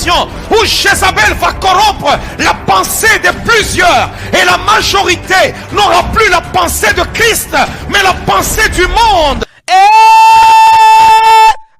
nation où Jézabel va corrompre la pensée de plusieurs et la majorité n'aura plus la pensée de Christ mais la pensée du monde.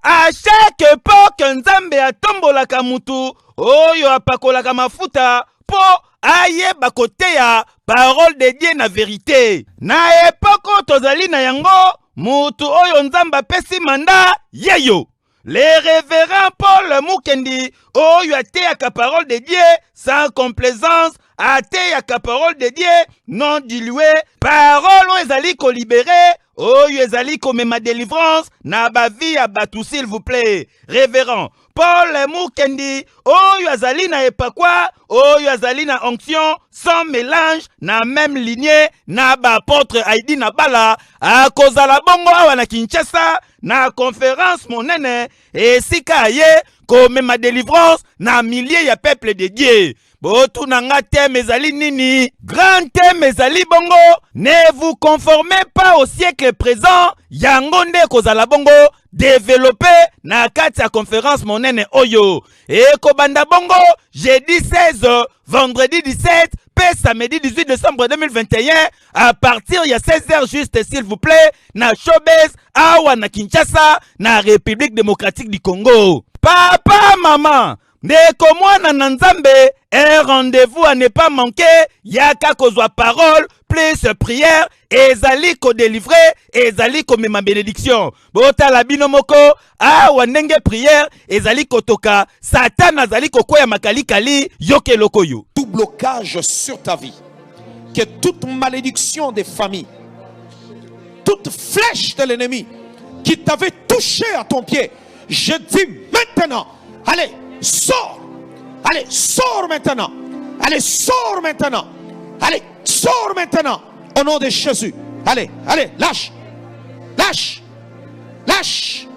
À chaque époque, Nzambe atombolaka mutu oyo apakolaka mafuta po aye bakoteya parole de Dieu na vérité. Na époque tozali na yango mutu oyo Nzambe apesi manda yeyo. Le révérend Paul Mukendi oyo ateyaka parole de Dieu sans complaisance, ateyaka parole de Dieu non diluée, parole oyo ezali ko libérer, oyo ezali ko mema délivrance na ba vie ya batu s'il vous plaît. Révérend Paul Mukendi oyo azali na epakwa, oyo azali na onction sans mélange na même lignée na ba apôtre Aidi na bala akozala bongo awa na Kinshasa na conférence monene esika ye komema délivrance na milliers ya peuple de Dieu. Botu nanga thème ezali nini? Grand thème ezali bongo, ne vous conformez pas au siècle présent, yango nde kozala bongo développé na kati ya conférence monene oyo. Et kobanda bongo jeudi 16, vendredi 17, samedi 18 décembre 2021 à partir ya 16h juste s'il vous plaît na Showbiz awa na Kinshasa na République démocratique du Congo. Papa, maman, ndeko mwana na Nzambe, un rendez-vous à ne pas manquer, yaka kozwa parole, plus prière, ezali ko délivrer, ezali ko mema bénédiction. Bota la binomoko, awa ndenge prière, ezali kotoka, Satan azali kokoya makali kali, yoke lokoyo. Tout blocage sur ta vie, que toute malédiction des familles, toute flèche de l'ennemi qui t'avait touché à ton pied, je dis maintenant, allez, sors! Allez, sors maintenant! Allez, sors maintenant! Allez, sors maintenant! Au nom de Jésus! Allez, allez, lâche! Lâche! Lâche!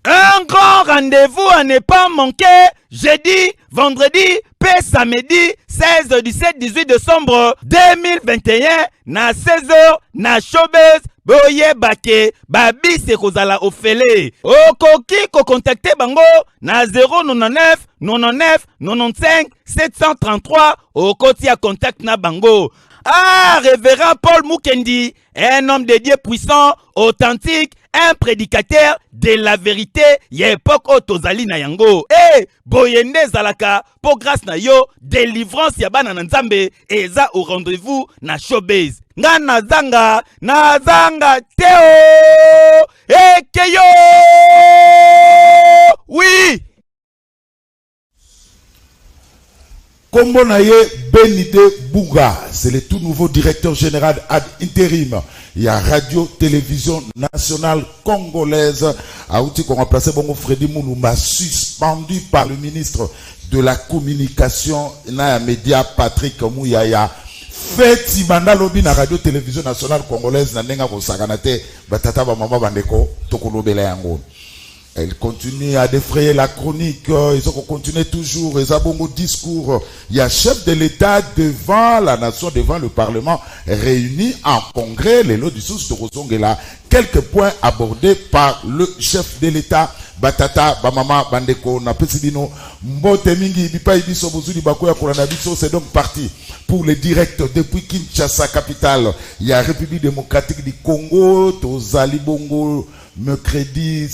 Un grand rendez-vous à ne pas manquer, jeudi, vendredi, samedi, 16, 17, 18 décembre 2021, na 16h, na Showbiz, boye bake, babi se kozala ofele. Okoki ko contacter bango na 099 99 95 733 okoti a contact na bango. Ah, révérend Paul Mukendi, un homme de Dieu puissant, authentique, un prédicateur de la vérité, y'a époque otozali na yango. Eh, boyende zalaka, pour grâce na yo, délivrance yabana na Nzambe, eza au rendez-vous na Showbiz. Nga nazanga teo, ekeyo, oui. Kombo naye Benide Bouga, c'est le tout nouveau directeur général ad intérim. Il y a Radio-Télévision Nationale Congolaise. Aouti qu'on remplaçait Bongo Freddy Moulumba, suspendu par le ministre de la Communication, na média Patrick Mouyaya. Feti banda lobi na Radio-Télévision Nationale Congolaise na nenga ko sakanate batata ba mama bandeko tokolobela yango. Elle continue à défrayer la chronique. Ils ont continué toujours. Ils ont bon discours. Il y a chef de l'État devant la nation, devant le Parlement, réuni en congrès. Les lots du sous de Rosongela. Quelques points abordés par le chef de l'État. Batata, Bamama, Bandeko, Napesidino, Mbote Mingi, Bipa Ibiso, Bozuli, Bakoya, Kuranabiso. C'est donc parti pour les directs depuis Kinshasa, capitale. Il y a République démocratique du Congo, Tozali Bongo, mercredi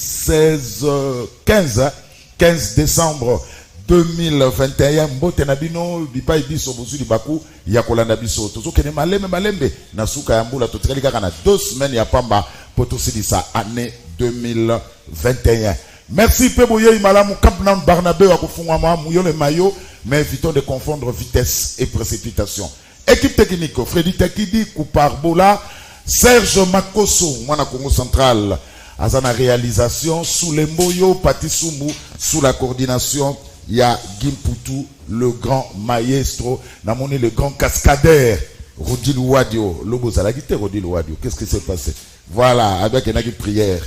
15 décembre 2021. Mbote Nabino, Bipa Ibiso, Bozuli, Bakou, Yakolanda Biso. Tozo Kene Malembe, Nasuka Yambula, Totreli Kakana, 2 semaines, Yapamba, Potosidisa, année 2021. Merci Peboye Imalamu Kapnan Barnabé Wakufungwama Mouyo le maillot, mais évitons de confondre vitesse et précipitation. Équipe technique, Freddy Tekidi, Kouparbola, Serge Makoso, Mwana Congo Central, Azana réalisation, sous les Moyo, Patisumu, sous la coordination, il y a Gimpoutou, le grand maestro, Namoni le grand cascadeur, Rodil Wadio, Lobo Zalagite, Rodil Wadio, qu'est-ce qui s'est passé? Voilà, avec une prière.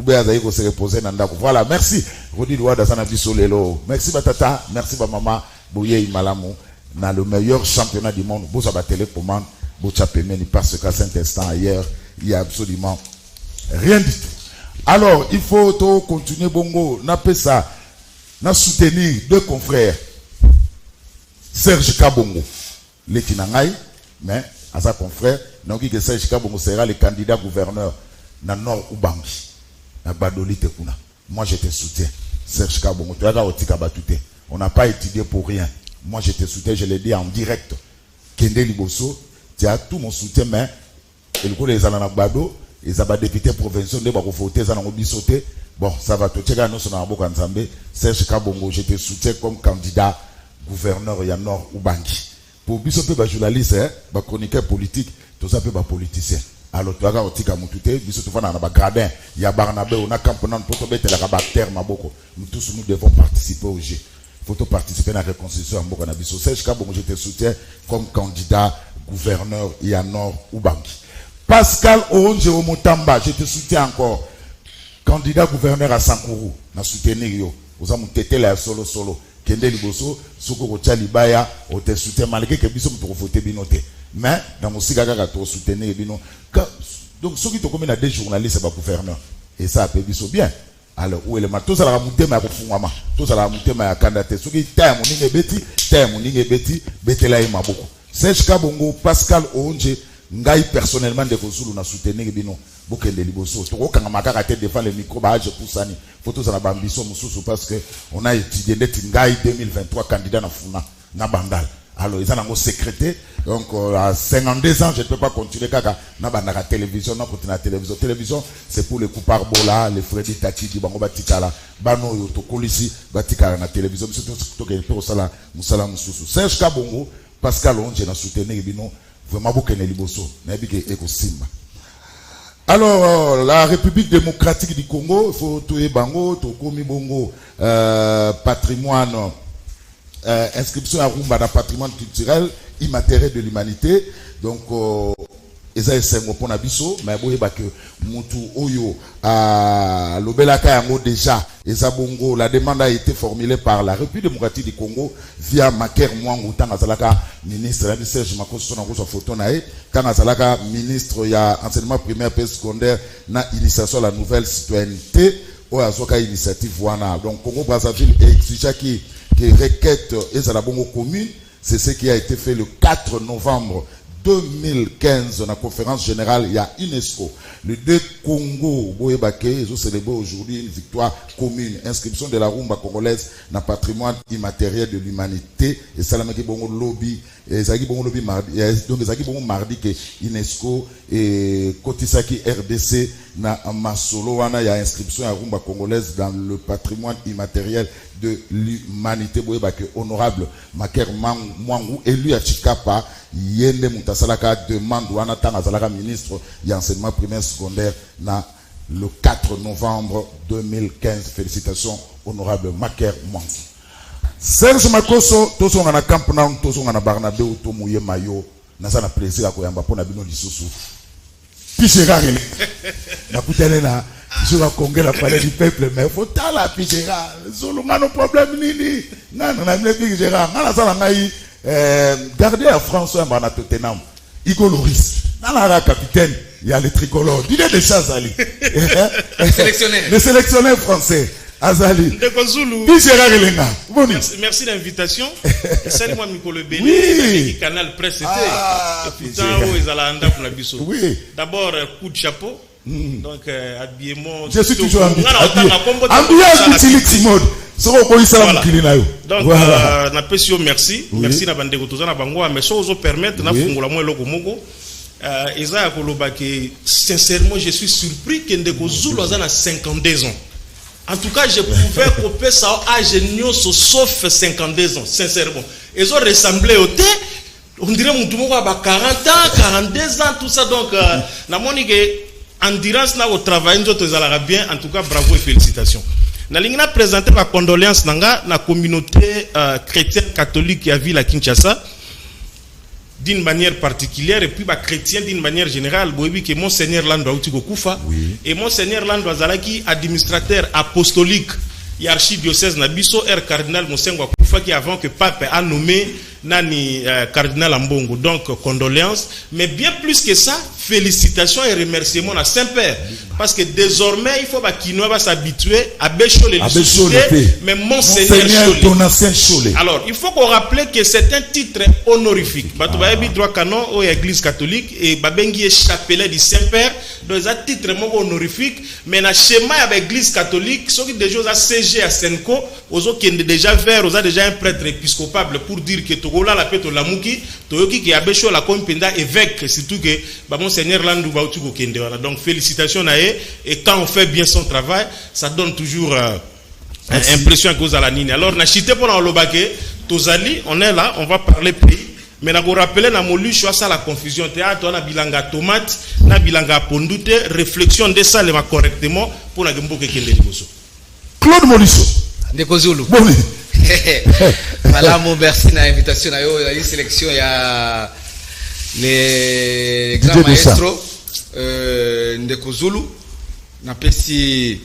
Se reposer. Voilà, merci. Merci Batata, merci Bamama, Bouye Imalamu, dans le meilleur championnat du monde. Vous avez télécommande, vous avez parce qu'à cet instant ailleurs, il n'y a absolument rien du tout. Alors, il faut continuer Bongo, n'a pas ça. n'a soutenir deux confrères. Serge Kabongo, les Tinangaï, mais à sa confrère, donc que Serge Kabongo sera le candidat gouverneur dans le Nord Ubangi, à Badoli Tekuna. Moi je te soutiens, Serge Kabongo. Tu as Otika Batute. On n'a pas étudié pour rien. Moi je te soutiens, je l'ai dit en direct. Kende Liboso, tu as tout mon soutien, mais le coup des Alanabado, les abats députés provinciaux, les barofotés, les anobissotés. Bon, ça va te checker à nous, Serge Kabongo, je te soutiens comme candidat gouverneur ya Nord Ubangi. Pour bisope ba journaliste, ba chroniqueur politique, tout ça peut ba politicien. Alors tu as otika mutute, bisope fana na ba gradin, ya Barnabé on a campement pour tomber la caractère maboko. Nous tous nous devons participer au jeu. Faut participer à la reconstitution en Boka na biso. Serge Kabongo, je te soutiens comme candidat gouverneur ya Nord Ubangi. Pascal Oronge Omotamba, je te soutiens encore. Candidat gouverneur à Sankourou, na soutenir yo. Vous avez tete la solo. Kende Liboso, Soko Rocha Libaya, on te soutient malgré que biso me voter binoté. Mais dans mon sigaga to soutenir bino. Donc ceux qui te commettent à des journalistes c'est pas gouverneur. Et ça peut biso bien. Alors où est le matos ça la monter ma kufungama. Tout ça la monter ma candidaté. Ceux qui t'aiment moninge beti, betela ima beaucoup. Serge Kabongo, Pascal Oronge, ngai personnellement de Kozulu na soutenir bino. Bokende Liboso. Tu vois quand ma tête défend le micro, bah je pousse ani. Photos à la bambiso mususu parce que on a étudié les Tingai 2023 candidats na Funa na Bandal. Alors ils ont un secrétaire. Donc à 52 ans je ne peux pas continuer kaka na bandaka télévision na continuer la télévision. Télévision c'est pour les coupards bola, les Freddy Tati di bango batikala. Bano yo to kolisi batikala na télévision. C'est tout que pour ça musala mususu. Serge Kabongo, Pascal Oronge na soutenir bino vraiment Bokende Liboso. Na bike eko simba. Alors, la République démocratique du Congo, il faut tout bango, tout komi bongo, patrimoine, inscription à Rumba dans patrimoine culturel, immatériel de l'humanité. Donc, eza esengo pona biso, mais boyeba que mutu oyo à l'obelaka yango déjà, eza bongo, la demande a été formulée par la République démocratique du Congo via Maker Mwangu Tangazalaka, ministre la Serge Makoso na ko photo nae, Tangazalaka ministre ya enseignement primaire et secondaire na initiation à la nouvelle citoyenneté ou azoka initiative wana. Donc Congo Brazzaville exige qui requête ezala bongo commune, c'est ce qui a été fait le 4 novembre 2015 dans la conférence générale, il y a UNESCO. Les deux Congo, Boyebake, ils ont célébré aujourd'hui une victoire commune. Inscription de la rumba congolaise dans le patrimoine immatériel de l'humanité. Et ça, il y a bon lobby. Et ça, il y a bon lobby mardi. Donc, ça, il y a bon mardi que UNESCO et Kotisaki RDC na Masolo, il y a inscription à rumba congolaise dans le patrimoine immatériel de l'humanité. Boyebake, honorable Maker Mwangu, élu à Chikapa. Yende Mutasalaka demande wana Tangazalaka ministre de l'enseignement primaire secondaire na le 4 novembre 2015. Félicitations honorable Maker Mwangu. Serge Makoso tozo ngana camp na tozo ngana Barnabé to muye mayo na sana plaisir ya koyamba pona bino lisusu. Pichera ele. Na kutele na je vais congé la palais du peuple mais faut tala Pichera. Zolo ngano problème nini. Ngana na mle Pichera ngana sala ngai gardez à François Mbana Tottenham, Igor Loris, dans la capitaine, il y a les tricolores, il y a des chats Azali. Le sélectionneur français, Azali. Merci de l'invitation. Salut moi Mikolo Béni, Canal Presse était. D'abord, coup de chapeau. Donc, habillement. Je suis toujours habillé. Donc, merci. Merci na bande kotoza na bango mais ça ozo permettre na fungola mo eloko moko. Eza koloba que sincèrement je suis surpris que Ndeko Zulu a 52 ans. En tout cas, je pouvais couper ça à géniaux sauf 52 ans, sincèrement. Ils ont ressemblé au thé. On dirait mon tout le monde a 40 ans, 42 ans, tout ça. Donc, na monique endurance na au travail nous tous bien. En tout cas, bravo et félicitations. Na lingina présenter ma condoléance nanga na communauté chrétienne catholique qui a vu la Kinshasa d'une manière particulière et puis ba chrétien d'une manière générale boyebi que monseigneur Lando Autiko Kufa et monseigneur Lando Azalaki administrateur apostolique et archidiocèse na biso cardinal Monsengwa Kufa qui avant que pape a nommé nani cardinal Ambongo. Donc condoléances, mais bien plus que ça, félicitations et remerciements à Saint-Père, parce que désormais il faut qu'il va s'habituer à Bécholé, mais Monseigneur Cholé. Alors il faut qu'on rappelle que c'est un titre honorifique. Batubayebi droit canon au église catholique et babengi est chapelet du Saint-Père, donc un titre honorifique, mais na schéma avec l'église catholique, ceux qui déjà ont CG à Senko, aux autres qui déjà vers, aux déjà un prêtre épiscopable pour dire que Togola la paix la mouki, Toyoki qui a Bécho la compenda évêque, surtout que Monseigneur Landou Baoutuko Kende. Donc félicitations à eux, et quand on fait bien son travail, ça donne toujours impression à cause de la ligne. Alors, n'a chité pour l'Olobake, Tozali, on est là, on va parler pays. Mais n'a rappelé na molu choix ça la confusion théâtre on a bilanga tomate na bilanga pondute réflexion de ça le va correctement pour na gembo kende liboso. Claude Molisso Ndeko Zulu. Boni. Voilà mon merci na invitation na yo la sélection ya les grands maestros Ndeko Zulu na pesi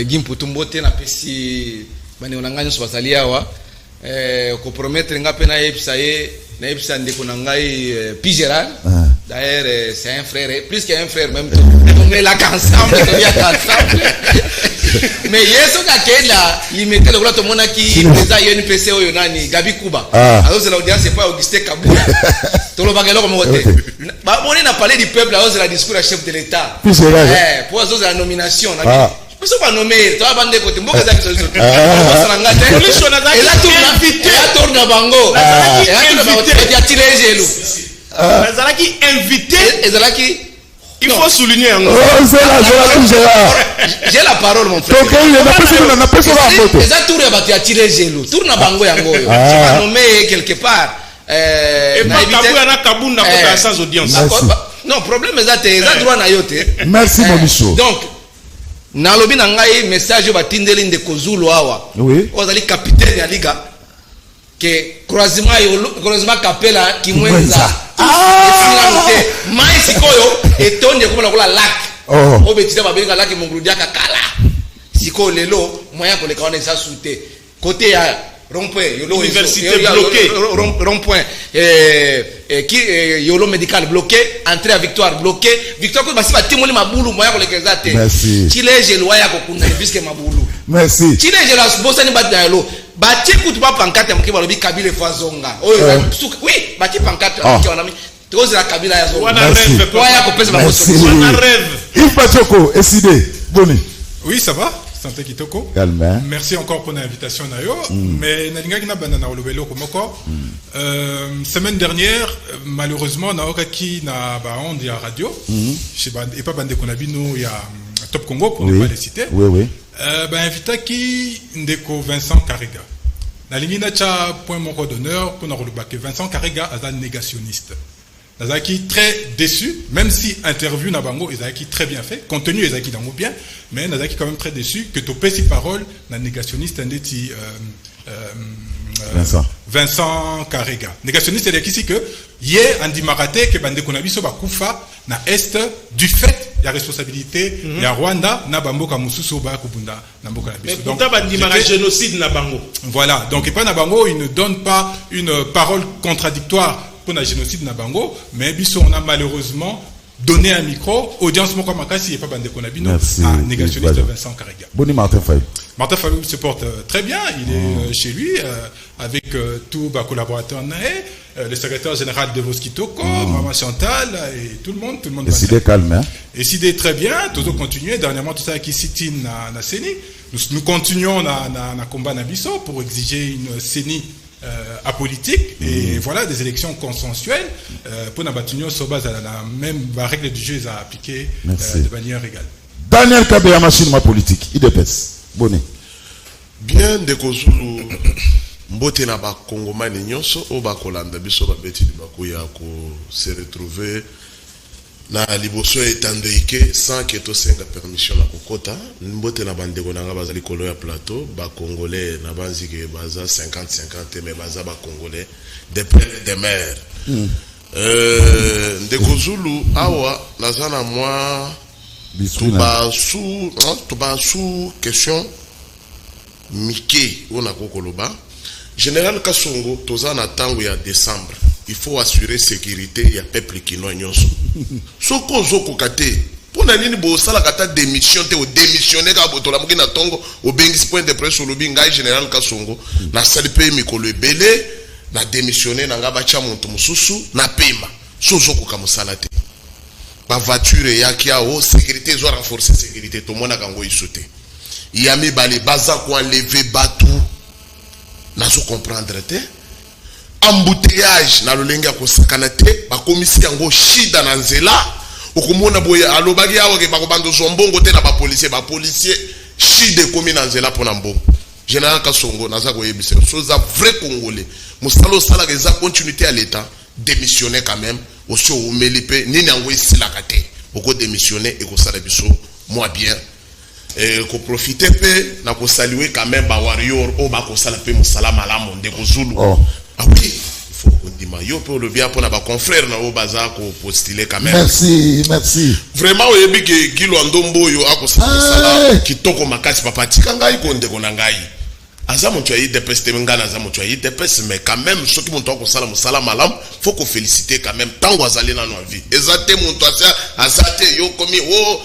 Gimputumbote na pesi bani onanganya so basali awa ko promettre nga pe na yebisa ye na yebisa ndeko na ngai Pigeral. D'ailleurs c'est un frère, plus qu'un frère même tout. On est là ensemble, on vient ensemble. Mais yeso kakela il mettait le gros to mona ki déjà UNPC oyo nani Gabi Kuba. Alors c'est l'audience c'est pas Augustin Kabula. To lo bagelo comme côté. Ba on a parlé du peuple là, c'est la discours à chef de l'état. Pour eux la nomination na je peux pas nommer, tu vas bande côté mboka za kiso. Et là tourne bango. Et a tiré gelo. Zalaki invité. Zalaki il faut souligner un j'ai la parole mon frère. Les atours à tiré gelo. Tourne bango yango. Tu vas nommer quelque part. Et pas Kabou na Kabunda pour sans audience. Non, problème c'est ça droit na yote. Merci Monisso. Donc na lobi na ngai message ba tindeli Ndeko Zulu awa. Oui. Ozali capitaine ya liga que croisement Kapela Kimwenza. Mais sikoyo etonde comme la lac. Obetida ba benga lac mongrudia kakala. Siko lelo moyen pour les connaître ça souté. Côté ya rond-point yolo université bloquée. Rond-point qui yolo médical bloqué, entrée à Victoire bloqué. Victoire ko basi ba timoli mabulu moyen pour les kezate. Merci. Chile je loya ko kuna puisque mabulu. Merci. Chile je la bosani ba dalo. Bati kutu ba pancarte mki balobi Kabila Fazonga. Oui, bati pancarte mki wanami. Tozi la Kabila ya zonga. Wana rêve quoi ya ko pesa ba moso. Wana rêve. Il Pachoko SID. Boni. Oui, ça va. Santé Kitoko. Calme. Merci encore pour l'invitation Nayo. Mais nalinga kina banana olobelo komoko. Semaine dernière, malheureusement naoka ki na ba onde ya radio. Chez bande et pas bande konabino ya Top Congo pour ne pas les citer. Oui oui. Invita qui Ndeko Vincent Karega. Nalingi na cha point moko d'honneur pour na rolobake Vincent Karega as négationniste. Nazaki très déçu, même si interview na bango Ezaki très bien fait, contenu Ezaki dango bien, mais Nazaki quand même très déçu que to pesi parole na négationniste ndeti Vincent Karega. Négationniste c'est ici que hier andi marate que bande konabiso ba kufa na est du fait la responsabilité ya Rwanda na bamboka mususu ba kubunda na mboka na biso. Donc bandi mara génocide na bango. Voilà, donc et pas na bango, il ne donne pas une parole contradictoire pour le génocide na bango, mais biso on a malheureusement donné un micro audience moko makasi et pas bande konabino à négationniste Vincent Karega. Boni Martin Fayou. Martin Fayou se porte très bien, il est chez lui avec tous les collaborateurs nae, le secrétaire général de Voskitoko, Maman Chantal et tout le monde décidé calme hein. Décidé très bien, toujours continuer dernièrement tout ça qui sit-in na CENI. Nous continuons na combat na biso pour exiger une CENI apolitique et voilà des élections consensuelles pour Nabatunio sur base à la même règle du jeu à appliquer de manière égale. Daniel Kabea machine ma politique, IDPS. Bonne. Bien Ndeko Zulu mbote na ba Kongomani nyonso o ba kolanda biso ba beti di bakuya ko se retrouver na liboso etandeike sans que to senga permission na kokota mbote na bandeko na nga bazali kolo ya plateau ba congolais na banzike baza 50-50 mais baza ba congolais de père de mère Ndeko Zulu awa nazana moi tuba sous question Mickey on a kokoloba Général Kassongo, toza na tango ya décembre. Il faut assurer sécurité ya peuple kinois nyonso. Soko zoko kate. Pona nini bo sala kata démission te o démissionner ka botola muki na tongo o bengisi point de presse lobi ngai Général Kassongo na salipe mikolo ebele na démissionner na ngaba cha muntu mususu na pema. Sozoko ka musala te. Ba voiture ya kia o sécurité zo renforcer sécurité to mona kango isote. Yami bale baza ko enlever batu. Nazo comprendre te. Embouteillage na lolenga ko sakana te ba komisi yango shida na nzela. Okomona boye alobaki awa ke bakobando zombongo te na ba policier shide komi na nzela pona mbongo. Général Kassongo naza ko yebise soza vrai congolais. Musalo sala ke za continuité à l'état démissionner quand même aussi au melipe nini yango isilaka te. Oko démissionner et ko sala biso moi bien. Ko profiter pe na ko saluer quand même ba warrior o ba ko sala pe musala malamu ndeko Zulu. Ah oui, il faut qu'on dise yo pour le bien pour na ba confrère na o baza ko postuler quand même. Merci. Vraiment oyebi ke Gilo Ndombo yo ako sala kitoko makasi papa tikanga iko ndeko na ngai. Aza moto ayi DPS te ngana aza moto ayi DPS mais quand même ce qui monto ko sala musala malam faut ko féliciter quand même tango azali na no vie. Ezate monto azate yo komi o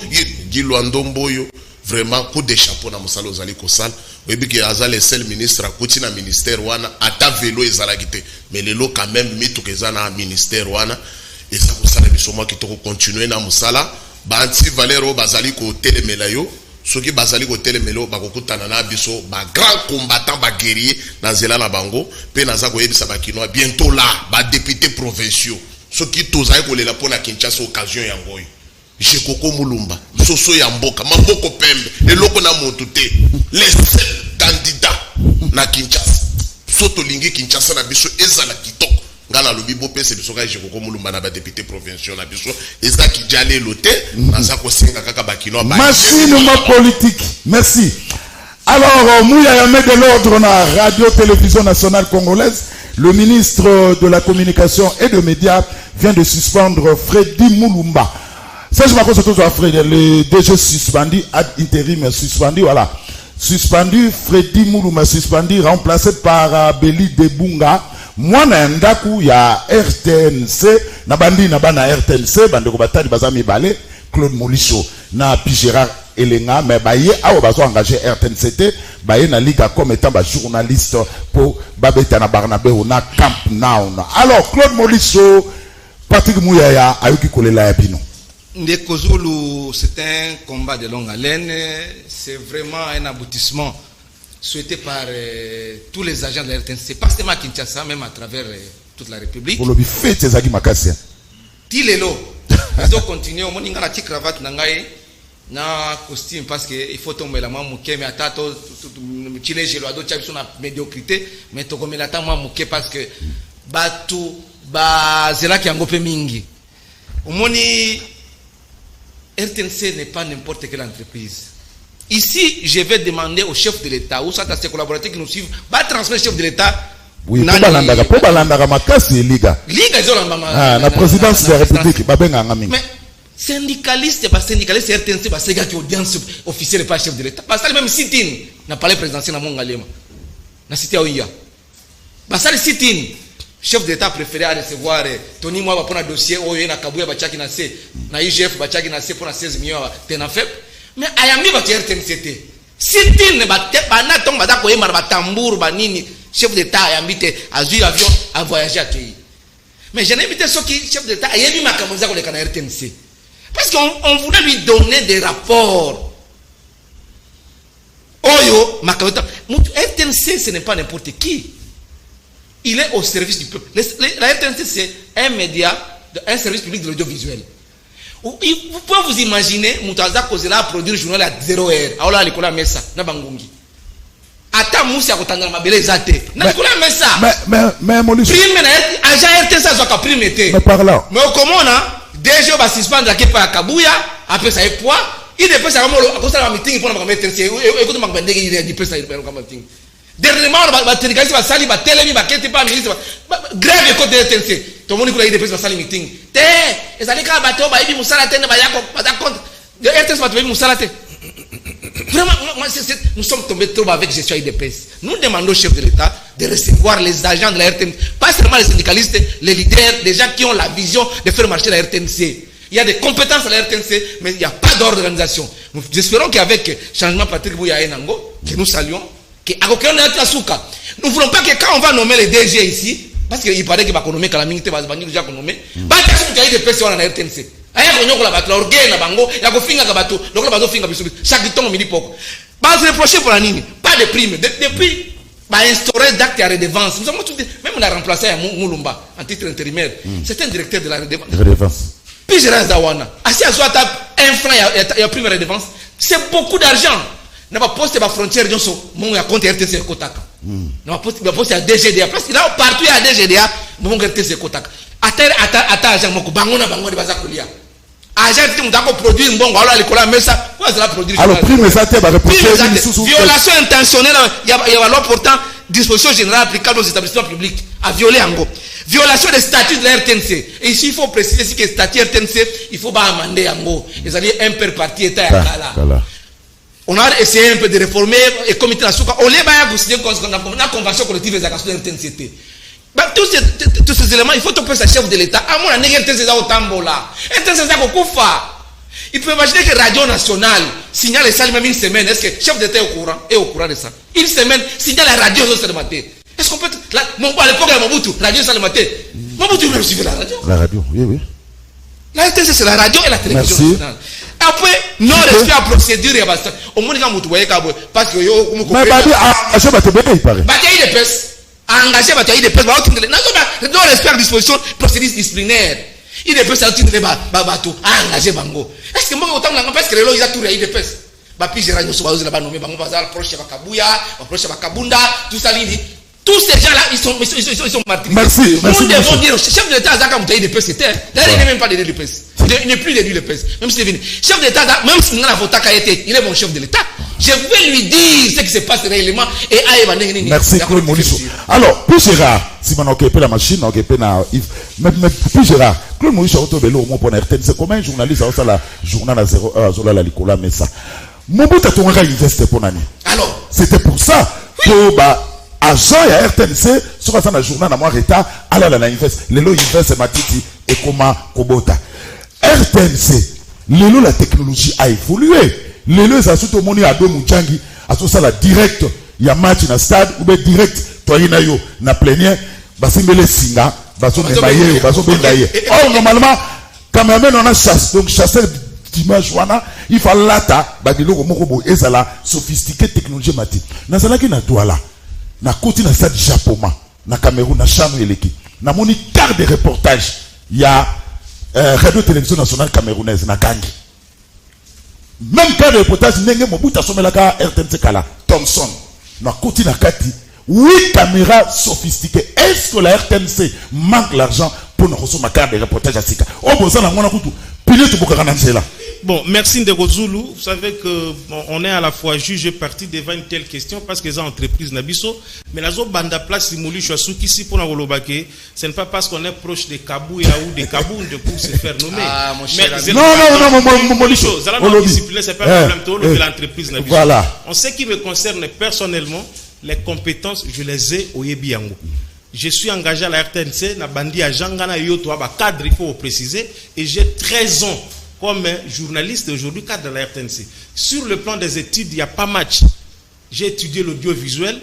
Gilo Ndombo yo. Vraiment coup de chapeau na musala ozali ko sala. Oyebi ke aza le seul ministre akuti na ministère wana ata vélo ezalaki te mais lelo quand même mitu keza na ministère wana eza ko sala biso moi ki to continuer na musala ba anti Valero bazali ko telemela yo soki bazali ko telemelo ba kokutana na biso ba grand combattant ba guerrier na zela na bango pe naza ko yebisa ba kinoa bientôt là ba député provinciaux soki tozali ko lela pona Kinshasa occasion ya ngoyo Jekoko Mulumba, Soso Yamboka, Mamboko Pembe, et loko na montute, les seuls candidats na Kinshasa. Soto lingi Kinshasa na biso ezala kitoko. Ngana lobi bo pese biso ka Jekoko Mulumba na ba député provinciaux na biso eza ki jale lote, naza ko senga kaka bakino ba. Machine politique. Merci. Alors, Mouya Yamé de l'ordre na Radio-Télévision Nationale Congolaise, le ministre de la Communication et des Médias vient de suspendre Freddy Mulumba. Ça, je m'accorde surtout à Fred, le DG suspendu, ad intérim suspendu, voilà. Suspendu, Freddy Mulumba suspendu, remplacé par Beli Debunga. Moi, Ndaku, il y a RTNC, Nabandi, Nabana RTNC, Bandeko Batari, Bazami Balé, Claude Molicho, na Gérard Elenga, mais Baye, a besoin engagé RTNCT, Baye, na Liga comme étant journaliste pour Babeta na Barnabé, ou na Camp Now. Alors, Claude Molicho, Patrick Mouyaya, Ayuki Kolela Yapino. Ndeko Zulu, c'est un combat de longue haleine. C'est vraiment un aboutissement souhaité par tous les agents de la RTNC, pas seulement à Kinshasa, même à travers toute la République. Pour le fait, c'est Zagi Makassia. Tilelo, ils doivent continuer. On a une petite cravate, na costume, parce qu'il faut tomber la main mouké, mais attends, Chile, j'ai le droit de la médiocrité, mais tu comme la main mouké parce que Batu, Zela qui a ngopé mingi. Au moni RTNC n'est pas n'importe quelle entreprise. Ici, je vais demander au chef de l'État, ou ça, à ses collaborateurs qui nous suivent, va transmettre le chef de l'État. Oui, pour Balandara Makasi, Liga. Liga, la présidence de la République, mais syndicaliste, pas syndicaliste, RTNC, c'est gars qui audience officielle, pas chef de l'État. Parce que même sit-in, n'a pas les présidentiels dans mon galema. N'a cité Oya. Parce que sit-in. Chef d'État préféré à recevoir Tony Moi pour un dossier où il y a Kabouya Bachaki na C na IGF Bachaki na C pour 16 millions tena fait mais ayami ba RTNCT sitin ne ba na tombe ba ko yema ba tambour ba nini chef d'État ayami te azui avion a voyager à Kei mais je n'invite ceux qui chef d'État ayami makamoza ko le kana RTNC parce qu'on voulait lui donner des rapports oyo makamota RTNC ce n'est pas n'importe qui. Il est au service du peuple. La RTNC, c'est un média, un service public de l'audiovisuel. Vous pouvez vous imaginer, Moutaza Kozela a produit un journal à 0 heure. Alors, il y a Messa, Nabangungi. Ata Moussa a retenu ma belle zate. Mais, Molicho. Prime, agent RTNC, ça a prime été. Mais par là. Mais comment on a, déjà, on va suspendre la Kepa à Kabouya, après ça est poids. Il est passé à un meeting pour la RTNC. Écoute, je vais dire qu'il est meeting. Dernièrement, on va télégaler, on va salir, on va télémi, on va quitter pas ministre. Grève le code de RTNC. Tout le monde qui a eu des prises, on va salir meeting. Té, et ça dit qu'à bateau, bah, il dit Moussa la tête, bah, il y a compte. De RTNC va trouver Moussa la tête. Vraiment, nous sommes tombés trop avec gestion IDPS. Nous demandons au chef de l'État de recevoir les agents de la RTNC. Pas seulement les syndicalistes, les leaders, les gens qui ont la vision de faire marcher la RTNC. Il y a des compétences à la RTNC, mais il n'y a pas d'organisation. Nous espérons qu'avec changement Patrick Bouya Enango, que nous saluons, nous ne voulons pas que quand on va nommer les DG ici, parce qu'il paraît qu'il va nommer Calamité, il va déjà nommer, des personnes à la RTNC. Chaque temps, on dit pourquoi. Se reprocher pour la ligne, pas de primes. Depuis, instaurer d'actes à redevance. Nous avons tout dit, même on a remplacé à Moulumba en titre intérimaire. C'est un directeur de la redevance. Puis Gérard Zawana, assis à soi, un franc et a prime redevance. C'est beaucoup d'argent. N'a pas posté ma frontière, mon compte RTC Kotaka. N'a pas posté à DGDA. Parce que là, partout à DGDA, mon RTC Kotaka. Attends, agent, mon bangona bango de Bazakulia. Agent, on doit produire un bon, alors l'école, mais ça, quoi, ça va produire. Alors, prime, ça, tu vas violation intentionnelle, il y a alors pourtant disposition générale applicable aux établissements publics à violer en gros. Violation des statuts de la RTNC. Et ici, il faut préciser que les statuts RTNC, il faut pas amender en gros. C'est-à-dire un per parti État là. On a essayé un peu de réformer et comité national. On a signé une convention collective des actions de la RTNC. Tous ces éléments, il faut que le chef de l'État. À mon avis, RTNC au Tambola. RTNC au Koufa. Il peut imaginer que Radio Nationale signale ça même une semaine. Est-ce que le chef d'État est au courant de ça? Une semaine, signale la radio sur le matin. Est-ce qu'on peut. À l'époque de Mobutu, radio sur le matin. Mobutu même suivi la radio. La radio, oui. La RTNC, c'est la radio et la télévision nationale. Après, non respect à procédure, il y a bastante. Au moins, quand vous voyez, parce que yo, mais Babi a engagé il paraît. Babi a eu des pèses. Engagé Babi a eu des pèses. Non respect à disposition, procédure disciplinaire. Il est peut sortir de bateau, engagé Bango. Est-ce que moi, autant que parce que il a tout eu des pèses. Babi Gérard Youssoua, il a nommé Bango Bazar, proche de Bakabouya, proche de Bakabunda, tout ça, tous ces gens-là, ils sont martyrisés. Merci. Nous devons dire, chef de l'État, Zaka Moutaï de pèse, c'était. D'ailleurs, il n'est même pas déduit de pèse. Il n'est plus déduit de pèse. Même s'il est venu. Chef de l'État, même s'il n'a pas été, il est mon chef de l'État. Je vais lui dire ce qui se passe réellement et aïe, merci, Claude Molisso. Alors, puis Gérard, si on a occupé la machine, on a occupé la. Mais puis Gérard, Claude Molisso a occupé le mot pour RTN. C'est comme un journaliste à la journal à 0 heure, la Nicolas Messa. Mon bout à ton gars investe pour l'année. Alors, c'était pour ça que, agent ya RTNC sur la journée na moi état ala la invest lelo invest matiti et comment kobota RTNC lelo la technologie a évolué lelo ça surtout moni ado muchangi aso ça la direct ya match na stade ou bien direct toyina yo na plénière basimbele singa baso mbaye baso bendaye oh normalement quand même on a chasse donc chasser dimanche wana il faut lata badilo moko bo ezala sophistiqué technologie mati na sala ki na toala na côté na stade Japoma na Cameroun na Chano eleki na moni quart de reportage ya radio télévision nationale camerounaise na Kangi même quart de reportage ndenge Mobutu somelaka RTNC kala Thomson na côté na kati 8 caméras sophistiquées. Est-ce que la RTNC manque l'argent pour nous recevoir ma carte de reportage à Sika? Oh bon ça na mona kutu pilote pour là. Bon, merci Ndeko Zulu. Vous savez que on est à la fois juge et parti devant une telle question parce que les entreprises n'abisso, mais la zone banda place simuli choisuki si pour la rolobake, ce n'est pas parce qu'on est proche de Kabouya ou de Kaboun de pour se faire nommer. Ah, mon cher. Non, Molicho. Ça la discipline, c'est pas un problème de l'entreprise n'abisso. Voilà. En ce qui me concerne personnellement, les compétences, je les ai au Yebiango. Je suis engagé à la RTNC, na bandi à Jangana Yoto, cadre, il faut préciser, et j'ai 13 ans comme journaliste aujourd'hui cadre de la RTNC. Sur le plan des études, il n'y a pas match. J'ai étudié l'audiovisuel,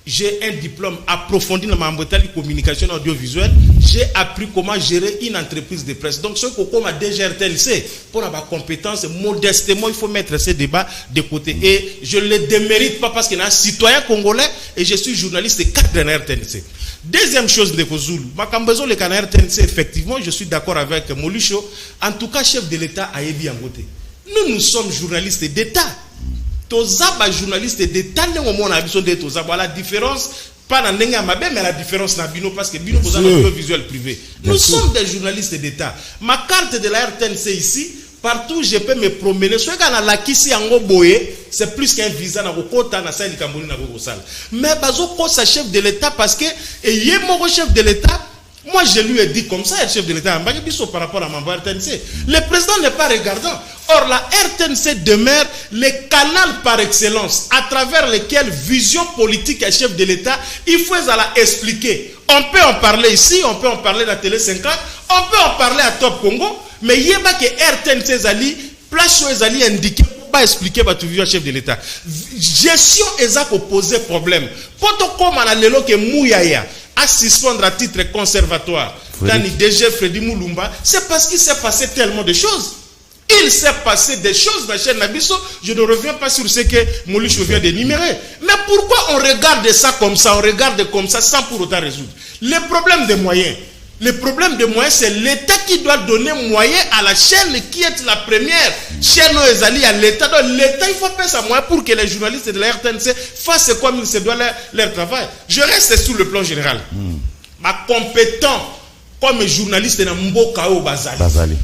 j'ai un diplôme approfondi dans ma communication audiovisuelle, j'ai appris comment gérer une entreprise de presse. Donc, ce qu'on a déjà RTNC, pour avoir compétence, modestement, il faut mettre ces débats de côté. Et je ne les démérite pas parce qu'il y a un citoyen congolais et je suis journaliste et cadre de la RTNC. Deuxième chose de Kozulu, Makambezo le canard RTNC, effectivement, je suis d'accord avec Molucho. En tout cas, chef de l'État a ébi en côté. Nous sommes journalistes d'État. Tozaba journaliste d'État, on a besoin de Tozaba. La différence, pas dans Nenga Mabé, mais la différence dans Bino, parce que Bino vous avez un audiovisuel privé. Nous sommes des journalistes d'État. Ma carte de la RTNC ici, partout je peux me promener. Soit quand la Kisi Ango Boye, c'est plus qu'un visa dans le Kota, dans le Kamboni, dans le Sal. Mais bazo ko sa chef de l'État parce que et yé mon chef de l'État Moi, je lui ai dit comme ça, le chef de l'État, par rapport à ma RTNC. Le président n'est pas regardant. Or, la RTNC demeure le canal par excellence à travers lequel vision politique et chef de l'État, il faut expliquer. On peut en parler ici, on peut en parler dans la télé 50, on peut en parler à Top Congo, mais il y a que RTNC Zali, place où Zali indiqué, pas expliquer votre vision chef de l'État. Gestion est pour poser problème. Quand on a l'élo que Mouyaya à suspendre à titre conservatoire dans le DG Freddy Moulumba, c'est parce qu'il s'est passé tellement de choses. Il s'est passé des choses dans la chaîne Nabiso. Je ne reviens pas sur ce que Moulichou vient d'énumérer. Mais pourquoi on regarde ça comme ça, on regarde comme ça sans pour autant résoudre? Le problème des moyens. Le problème des moyens, c'est l'État qui doit donner moyens à la chaîne qui est la première chaîne aux à l'État. Donc l'État, il faut faire ça moyen pour que les journalistes de la RTNC fassent comme il se doit leur travail. Je reste sur le plan général. Ma compétent comme journaliste dans Mbokao Bazali.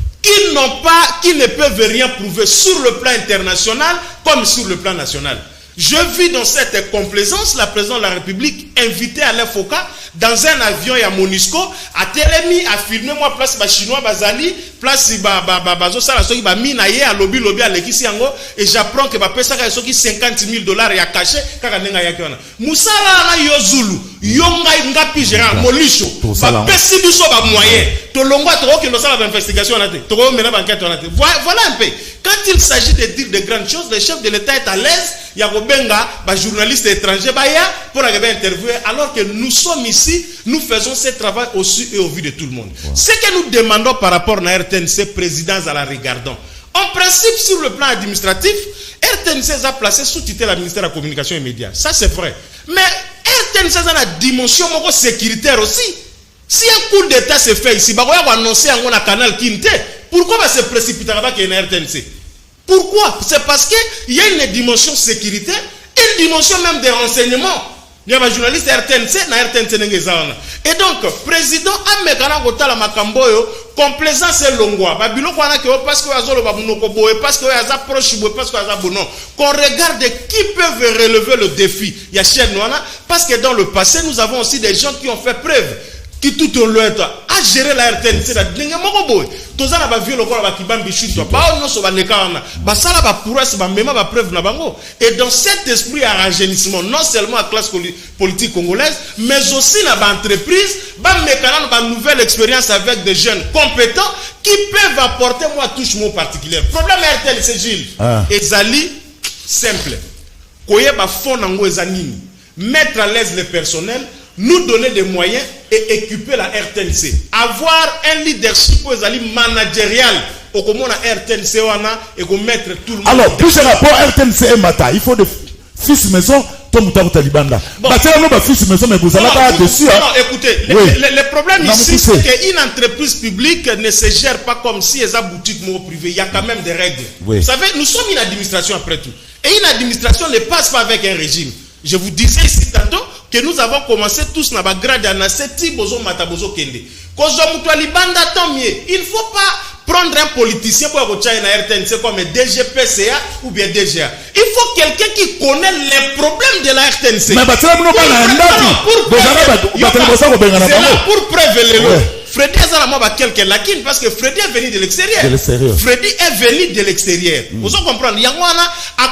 Qui ne peuvent rien prouver sur le plan international comme sur le plan national. Je vis dans cette complaisance la présidente de la République invitée à l'FOCA dans un avion à Monisco, à Télémi, à filmer moi place chinois Bazali, place bazo sala soki ba minaye à lobby à l'équipe et j'apprends que ba pesa ka soki $50,000 ya caché kaka nenga yake wana. Musala na yozulu, yonga ngapi gérant Molisho, ba pesi biso ba moyen. To longwa to ko sala d'investigation na te. To ko mena enquête na te. Voilà un peu. Quand il s'agit de dire de grandes choses, le chef de l'État est à l'aise. Il y a des journalistes étrangers pour interviewer, alors que nous sommes ici, nous faisons ce travail au su et au vu de tout le monde. Ce que nous demandons par rapport à RTNC, président à la regardant. En principe, sur le plan administratif, RTNC a placé sous tutelle la ministère de la Communication et Médias. Ça, c'est vrai. Mais RTNC a la dimension sécuritaire aussi. Si un coup d'État se fait ici, on va annoncer un canal Kinte. Pourquoi se précipiter avec une RTNC? Pourquoi? C'est parce qu'il y a une dimension sécurité, une dimension même des renseignements. Il y a un journaliste RTNC, na RTNC n'engezana. Et donc, président Amekana Gotala Makamboyo, complaisance et longwa. Babilo kwana ke parce que azolo babunoko boye, parce que aza proche boye, parce que aza bonon. Qu'on regarde qui peuvent relever le défi. Il y a chaîne noana, parce que dans le passé, nous avons aussi des gens qui ont fait preuve. Qui tout au long a géré la RTNC la dingue mokoboy toza na ba violo ko la kibambi chute ba on so ba nekana ba sala ba prouesse ba mema ba preuve na bango. Et dans cet esprit à rajeunissement, non seulement à la classe politique congolaise, mais aussi dans l'entreprise, ba mekana ba nouvelle expérience avec des jeunes compétents qui peuvent apporter moi touche mot particulier. Problème RTNC Gilles ezali simple koye ba fond nango ezanini mettre à l'aise le personnel, nous donner des moyens et équiper la RTNC. Avoir un leadership managérial au comment la RTNC et qu'on mettre tout le monde. Alors, pour ce rapport RTNC et Mata, il faut des fils maison, Tom Talibanda. Fils maison, mais vous allez pas dessus. Non, écoutez, le problème ici, c'est qu'une entreprise publique ne se gère pas comme si elle a boutique privée. Il y a quand même des règles. Vous savez, nous sommes une administration après tout. Et une administration ne passe pas avec un régime. Je vous disais ici tantôt que nous avons commencé tous na grade à cette bozo matabozo kende. Il ne faut pas prendre un politicien pour avoir une RTNC comme DGPCA ou bien DGA. Il faut quelqu'un qui connaît les problèmes de la RTNC. Pour prévenir le Freddy a quelques lacunes parce que Freddy est venu de l'extérieur. Freddy est venu de l'extérieur. Vous comprenez? Il y a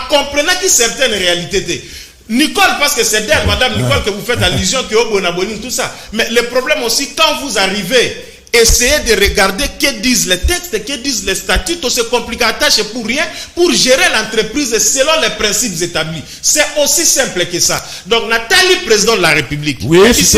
comprenant que certaines réalités. Nicole, parce que c'est d'elle, madame Nicole, que vous faites allusion, que au bonabonine, tout ça. Mais le problème aussi, quand vous arrivez, essayez de regarder que disent les textes, que disent les statuts, tout se complique à tâche pour rien, pour gérer l'entreprise selon les principes établis. C'est aussi simple que ça. Donc, Nathalie, président de la République, ici,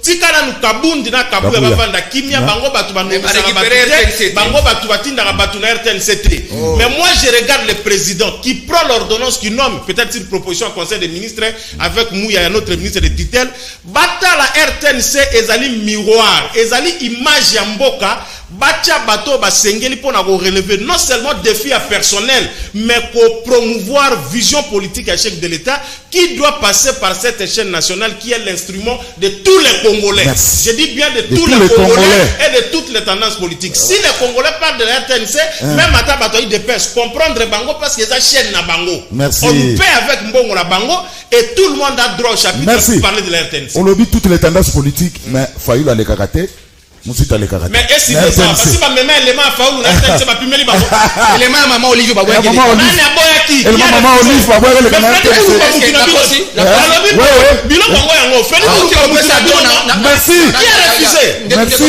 tikala nous kabundi na kabuya bavanda kimia bango batu bango batu batinda batu na RTNC. Mais moi je regarde le président qui prend l'ordonnance qui nomme peut-être une proposition au conseil des ministres avec Mouya notre ministre de tutelle bata la RTNC ezali miroir ezali image ya mboka bacha bato basengeli pona ko relever non seulement défi à personnel mais pour promouvoir vision politique à chef de l'État qui doit passer par cette chaîne nationale qui est l'instrument de tous les Congolais. Merci. Je dis bien de tous les Congolais et de toutes les tendances politiques. Si les Congolais parlent de la RTNC, même à Tabato de pêche, comprendre Bango parce que c'est chaîne na Bango. Merci. On paie avec Mbongo la Bango et tout le monde a droit au chapitre pour parler de la RTNC. On lobby toutes les tendances politiques, mais Fayoul a les karatés. Mais est-ce que c'est ça? Parce que même élément à Faoulou, la RTNC va plus mêler Bango. Élément à Maman Olivier Baboué. Maman Olivier. Maman Olivier Baboué. Le canal merci. Merci.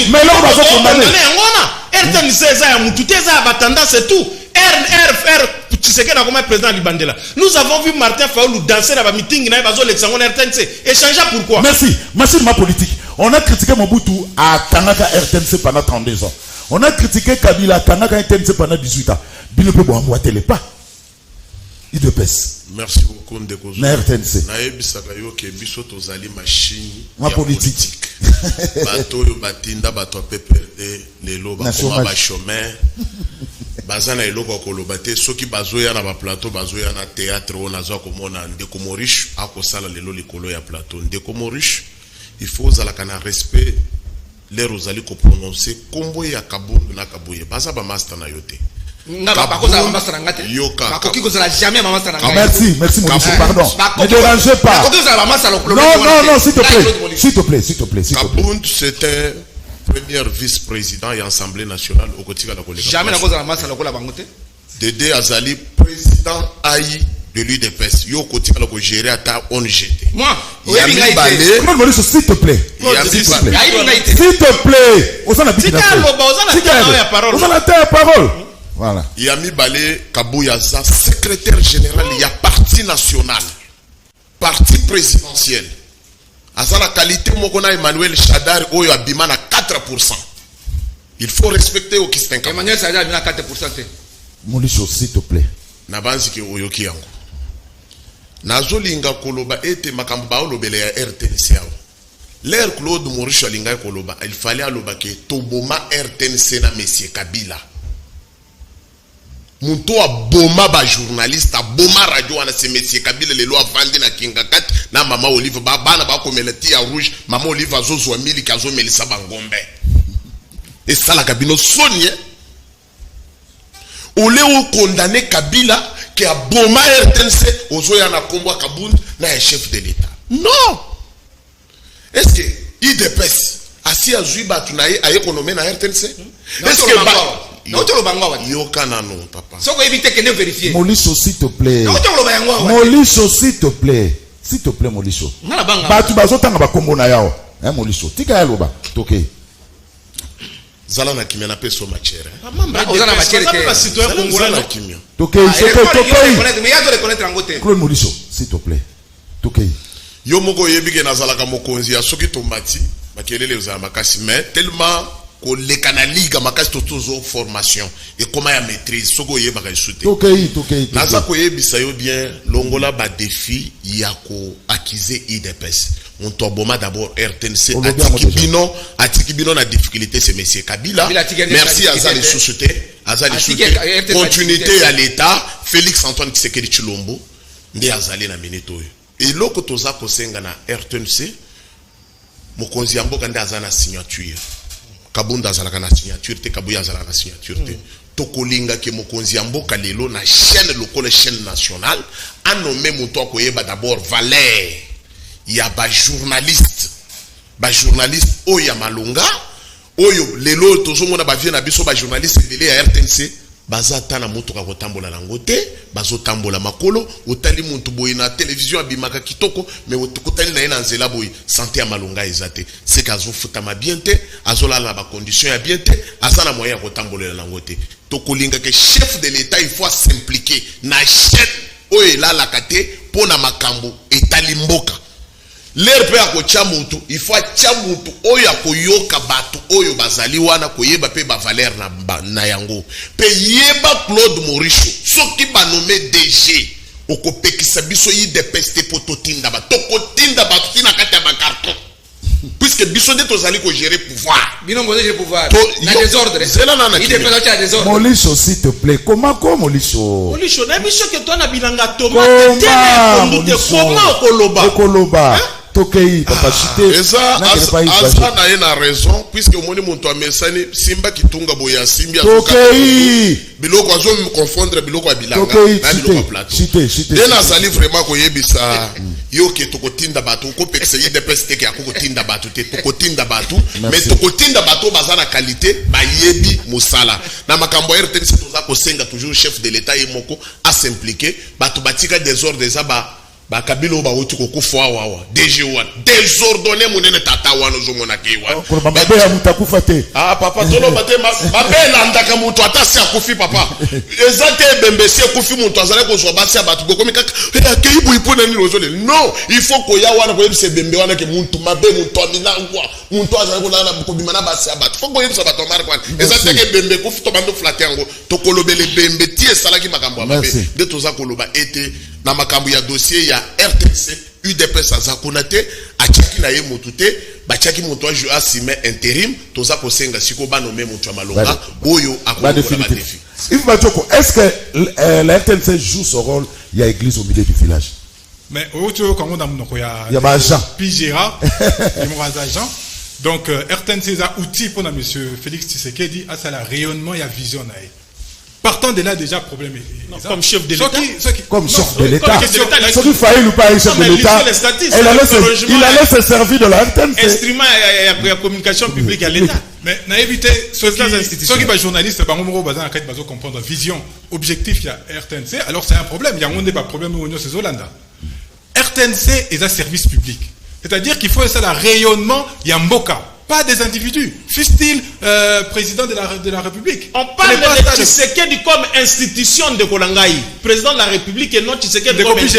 Mais là, on va se condamner. RTNC, c'est tout. Nous avons vu Martin Faoulou danser dans le meeting échanger pourquoi? Merci. Merci de ma politique. On a critiqué Mobutu à Kanaka RTNC pendant 32 ans. On a critiqué Kabila à Kanaka RTNC pendant 18 ans. Bilope Boamboa Télépa. Il de pèse. Merci beaucoup Ndekozo. Na RTNC. Nayebisaka yo ke biso tozali machine ma politique. Bato yo batinda bato PPRD lelo bakoma ba chômeur. Bazana eloko koloba te soki bazoya na ba plateau bazoya na théâtre on azwa komona Ndeko Morish akosala lelo likolo ya plateau. Ndeko Morish il faut zala kana respect les rosali ko prononcer kombo ya Kabundu na Kabuye baza ba master na yote. Merci, merci Maurice, pardon. Ne dérangez pas. Non, s'il te plaît. Kabund, c'était premier vice-président et assemblée nationale au quotidien de la collègue. Jamais la cause de la masse à la bangote. Dédé Azali, président AI de l'UDPS. Yo quotidien de gérer à ta ONGT. Moi, Yami Balé. Maurice, s'il te plaît. S'il te plaît. Vous en avez la parole. Voilà. Yami Balé Kabouyaza, secrétaire général, il y a parti national, parti présidentiel. À ça, la qualité, Mokona Emmanuel Chadar, Oyo Abimana 4%. Il faut respecter au Kispenka. Emmanuel Chadar Abimana 4%. Moulicho, s'il te plaît. Nabanzi ki Oyo Kiyango. Nazolinga Koloba ete Makamba Olobele ya RTNC. L'air Claude Maurice Alinga Koloba, il fallait alobake Toboma RTNC na Monsieur Kabila. Munto a boma ba journaliste a boma radio ana se Monsieur Kabila le loi vandi na Kinga 4 na Mama Olive ba bana ba komeleti ya rouge Mama Olive azozo mili kazo melisa bangombe et ça la Kabino sonye ole o condamné Kabila qui a boma RTNC ozo ya na kombo Kabund na chef de l'État. Non. Est-ce que IDPS asi azui batu na ye économie na RTNC? Est-ce que papa. Molisso, s'il te plaît. Molisso, s'il te plaît. S'il te plaît, Molisso. Batu bazotanga ba kombo na yao. Molisso. Tika yaloba. Toke. Zala na kimia na peso machere. Ozana machere ke. Citoyen congolais na kimia. Toke, Claude Molisso, s'il te plaît. Toke. Yo moko yebike na zala ka mokonzi ya soki tomati. Makelele uzala makasi mais tellement ko le kanaliga makasi totozo formation et comment ya maîtrise soko yeba ka shooter. Toke. Naza ko yebisa yo bien longola ba défi ya ko accuser IDPS. On toboma d'abord RTNC atiki bino na difficulté c'est monsieur Kabila. Merci Azali société, continuité à l'état Félix Antoine Tshisekedi Tshilombo ndi Azali na minute oyo. Et loko toza ko senga na RTNC mokonzi ya mboka ndi azana signature. Kabunda azalaka na signature te Kabuya azalaka na signature te. Tokolinga ke mokonzi ya mboka lelo na chaîne locale chaîne nationale a nommé moto akoyeba d'abord valeur ya ba journaliste oyo ya malunga oyo lelo tozomona ba vie na biso ba journaliste dele ya RTNC bazata na moto ka kotambola nango te bazotambola makolo otali muntu boyi na télévision abimaka kitoko mais otokotali na ena nzela boyi santé ya malunga ezate c'est kazo futama bien te azola na ba condition ya bien te azana moyen ya kotambola nango te tokolinga ke chef de l'état il faut s'impliquer na chaîne oyo la la kate pona makambo etali mboka. L'air peut akocha mutu, il faut acha mutu oyo akoyoka batu oyo bazali wana koyeba pe ba valeur na yango. Pe yeba Claude Maurice, soki ba nommé DG, okopekisa biso yi de peste pototinda ba tokotinda ba tina kati ya ba carton. puisque bisonde tozali ko gérer pouvoir. Bino mo gérer pouvoir. Na Yo- désordre. Zela na na Il kini. est présent à désordre. Molisho, s'il te plaît. Comment Molisho? Molisho, na biso ke toi na bilanga Comment tomate tene Molisho? comment koloba. Okoloba. Tokei, papa chité. Eza asa na ye na raison puisque omoni moto amesani simba kitunga boya simbi Tokei. biloko azo me confondre biloko ya bilanga Tokei, na biloko ya plateau. chité. Nde nazali vraiment koyebisa yo ke tokotinda bato kopekisa ye DPS te ke akokotinda bato te tokotinda bato mais tokotinda bato baza na qualité bayebi mosala na makambo ya RTNC toza kosenga toujours chef de l'état ye moko a s'impliquer bato batika désordre eza bakabilo bauti kokufa wawa DG wana désordonné monene tata wana ozomona ke wana Pour mabe ya mutakufa te. ah papa tolo bate mabe landaka mutu ata si akufi papa eza te bembesi akufi mutu azali kozwa basi ya bato bokomi kaka akei boyi mpona nini ozole non il faut koya wana koyebisa bembe wana ke mutu mabe mutu aminangwa mutu azali kolala kobima na basi ya bato fo koyebisa bato amarke wana eza te ke bembe kufi to bando flate yango tokolobele bembe ti esalaki makambo ya mabe nde toza koloba ete na makambo ya dossier ya RTNC UDPS aza kuna te atiaki na ye motu te batiaki moto asime intérim toza kosenga siko banome moto ya malonga oyo akokola badefi. Yves Bachoko, est-ce que la RTNC joue son rôle? Il y a église au milieu du village. Mais quand on a Il y a agent. Pigera, il y a agent. Donc RTNC a outil pour monsieur Félix Tshisekedi à ça la rayonnement et la vision. Partant de là déjà problème comme chef de l'État. Comme chef de l'État. Ce qui faillit ou pas chef de l'État. Il allait se servir de la RTNC. Instrument de communication publique à l'État. Mais n'a évité ceux qui sont journalistes, ils comprendre vision, objectif, il y a RTNC. Alors c'est un problème. Il y a un débat problème au Union Hollanda. RTNC est un service public. C'est-à-dire qu'il faut ça le rayonnement, il y a Mboka. Pas des individus. Fût-il président de la République. On parle de Tshisekedi comme institution de Kolangai. Président de la République et non Tshisekedi comme individu.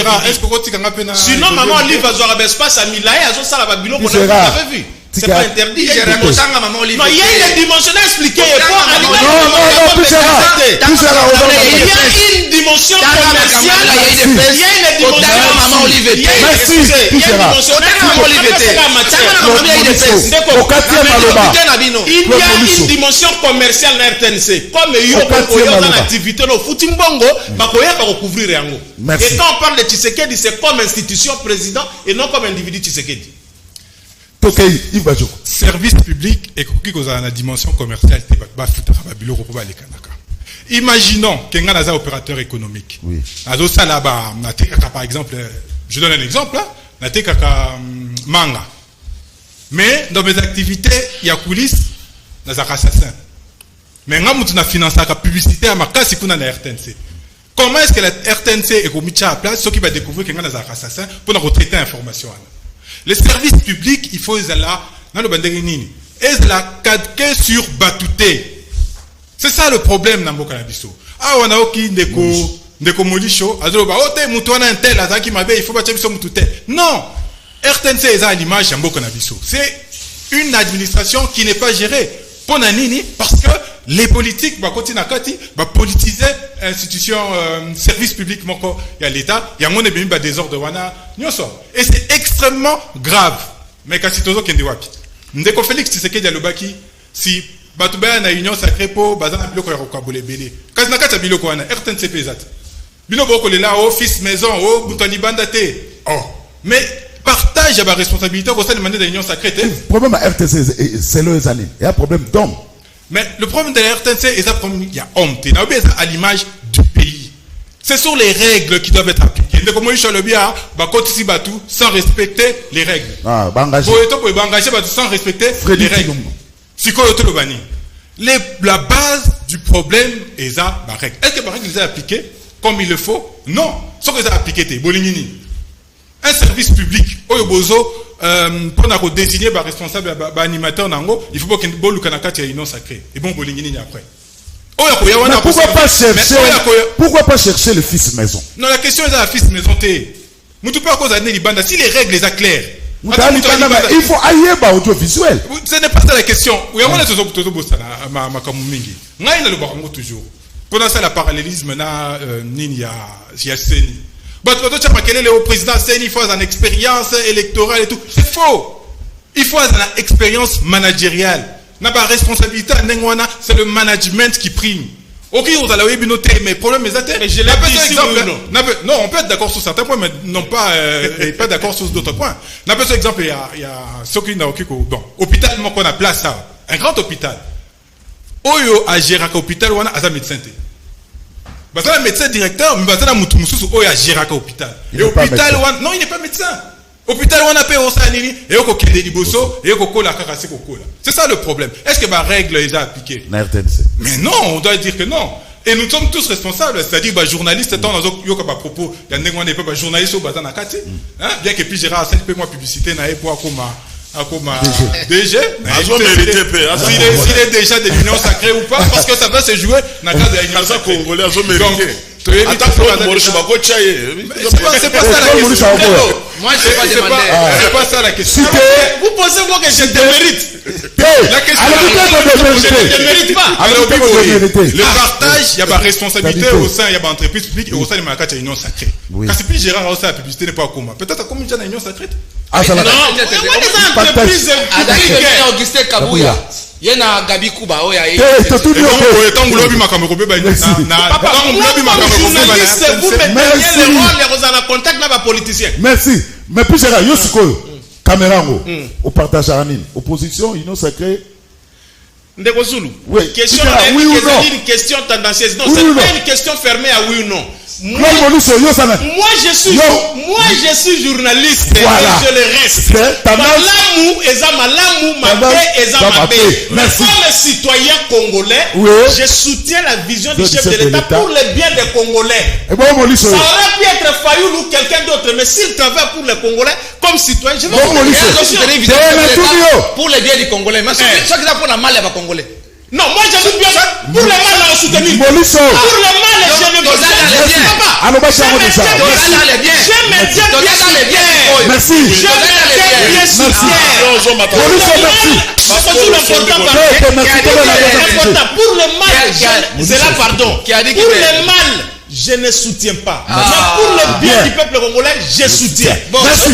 Sinon, maman Olive va avoir un espace à Milaï, à Zosa la Babylone, on avait vu. C'est pas interdit. Il y a une dimension expliquée. Il y a une dimension commerciale. Il y a une dimension commerciale na RTNC. Comme il y a une activité au Futimbongo, bakoya ba recouvrir yango. Et quand on parle de Tshisekedi, c'est comme institution président et non comme individu Tshisekedi. Service public et qui cause la dimension commerciale. Imaginons qu'il y a un opérateur économique. Oui. Par exemple, je donne un exemple. Manga. Mais dans mes activités, il y a coulisses, il y a assassin. Mais quand on finance la publicité à ma casse, il y a RTNC. Comment est-ce que la RTNC est commis à la place, ceux qui vont découvrir qu'il y a un assassin pour retraiter l'information? Les services publics, il faut les là, dans le banderini. Et la cadre sur Batouté. C'est ça le problème dans le Canabiso. Ah, on a aucun ndeko Molisho. Azoba, oh, t'es moutouana un tel, qui m'a il faut battre sur Moutouté. Non! RTNC est à l'image d'un Canabiso. C'est une administration qui n'est pas gérée. Pour Nanini, parce que les politiques, bah, politiser institution, service public, il y a l'État, il y a mon désordre, et c'est extrêmement grave. Mais quand c'est tout qui est wapi. Ndeko Félix Tshisekedi Alobaki, si Batouba na union sacrée pour bazana biloko ya kokabole belé. Quand na kata biloko wana RTNC pesat. Biloko ko là office maison o butani bandate. Oh. Mais partage la responsabilité au sein de l'union sacrée. Le problème à RTNC, c'est les années. Il y a un problème d'homme. Mais le problème de la RTNC, il y a homme. Il y a à l'image du pays. Ce sont les règles qui doivent être appliquées. Sans respecter les règles. Ah, engagé. Sans respecter les règles. La base du problème est la règle. Est-ce que la règle est appliquée comme il le faut? Non. Ce que c'est appliqué, un service public, pour désigner un responsable, un animateur, il faut pas qu'il y ait une union sacrée. Et bon, après. Pourquoi pas chercher le fils maison? Non, la question est à la fils maison. Si les règles sont claires, il faut aller au audiovisuel. Ce n'est pas ça la question. Toujours. Pendant ça, le parallélisme, il y a Seni. Le président Seni fait une expérience électorale et tout. C'est faux. Il faut avoir une expérience managériale. N'a pas responsabilité, c'est le management qui prime. Ok, vous allez noter, mais le problème est mais je l'ai dit ici, non, on peut être d'accord sur certains points, mais non pas, pas d'accord sur d'autres points. N'a pas exemple, il y a ceux qui n'ont bon, hôpital, qu'on a place ça, un grand hôpital. Oyo a géré hôpital, on a un médecin. Bah, c'est un médecin directeur, mais c'est un moutoumoussou, oyo a géré hôpital. Et hôpital, non, il n'est pas médecin. Hôpital, on a payé au Sanini, et au coquet de Liboso, et au coco la caracé coco là. C'est ça le problème. Est-ce que ma règle les a appliquées? Mais non, on doit dire que non. Et nous sommes tous responsables, c'est-à-dire, bah, journalistes, étant dans un propos, il y a un journaliste au bazar Nakati, bien que puis Gérard Assel paye moi publicité, n'a pas comme DG. S'il est déjà de l'Union sacrée ou pas, parce que ça va se jouer dans le cadre de l'Union sacrée. C'est pas ça la question. Moi, je ne sais pas demander. C'est pas ça la question. Vous pensez moi que je démérite? La question je ne mérite pas. Le partage, il y a ma responsabilité au sein, il y a ma entreprise publique et au sein de ma carte, il y a une union sacrée. Quand c'est plus Gérard Rossa, la publicité n'est pas comment. Peut-être comme il y a une union sacrée. Ah, ça va. Non, on est entreprise publique. Augustin Kabouya. Il y a Gabi Kuba. Vous mettez les contact avec les politiciens. Merci. Mais puis Gérard, caméra, au partage à opposition, union sacrée. Ndeko Zulu. Oui. Question oui ou non? une question tendancieuse. Non, c'est pas une question fermée à oui ou non. Moi, je suis journaliste. Voilà. Et je le reste. Malamu, Ezamalamu, Mabé, Ezamabé. Mais comme citoyen congolais, je soutiens la vision du chef de l'État pour le bien des Congolais. Ça aurait pu être Fayoul ou quelqu'un d'autre, mais s'il travaille pour les Congolais, comme citoyen, je vais soutenir la vision pour le bien des Congolais. Mais ce qui est pour la mal des Congolais. Non, moi je veux bien pour le mal à soutenir. Pour le mal, je ne veux pas. Merci. Pour le mal, c'est là, pardon. Pour le mal, je ne soutiens pas. Mais pour le bien du peuple congolais, je soutiens. Merci.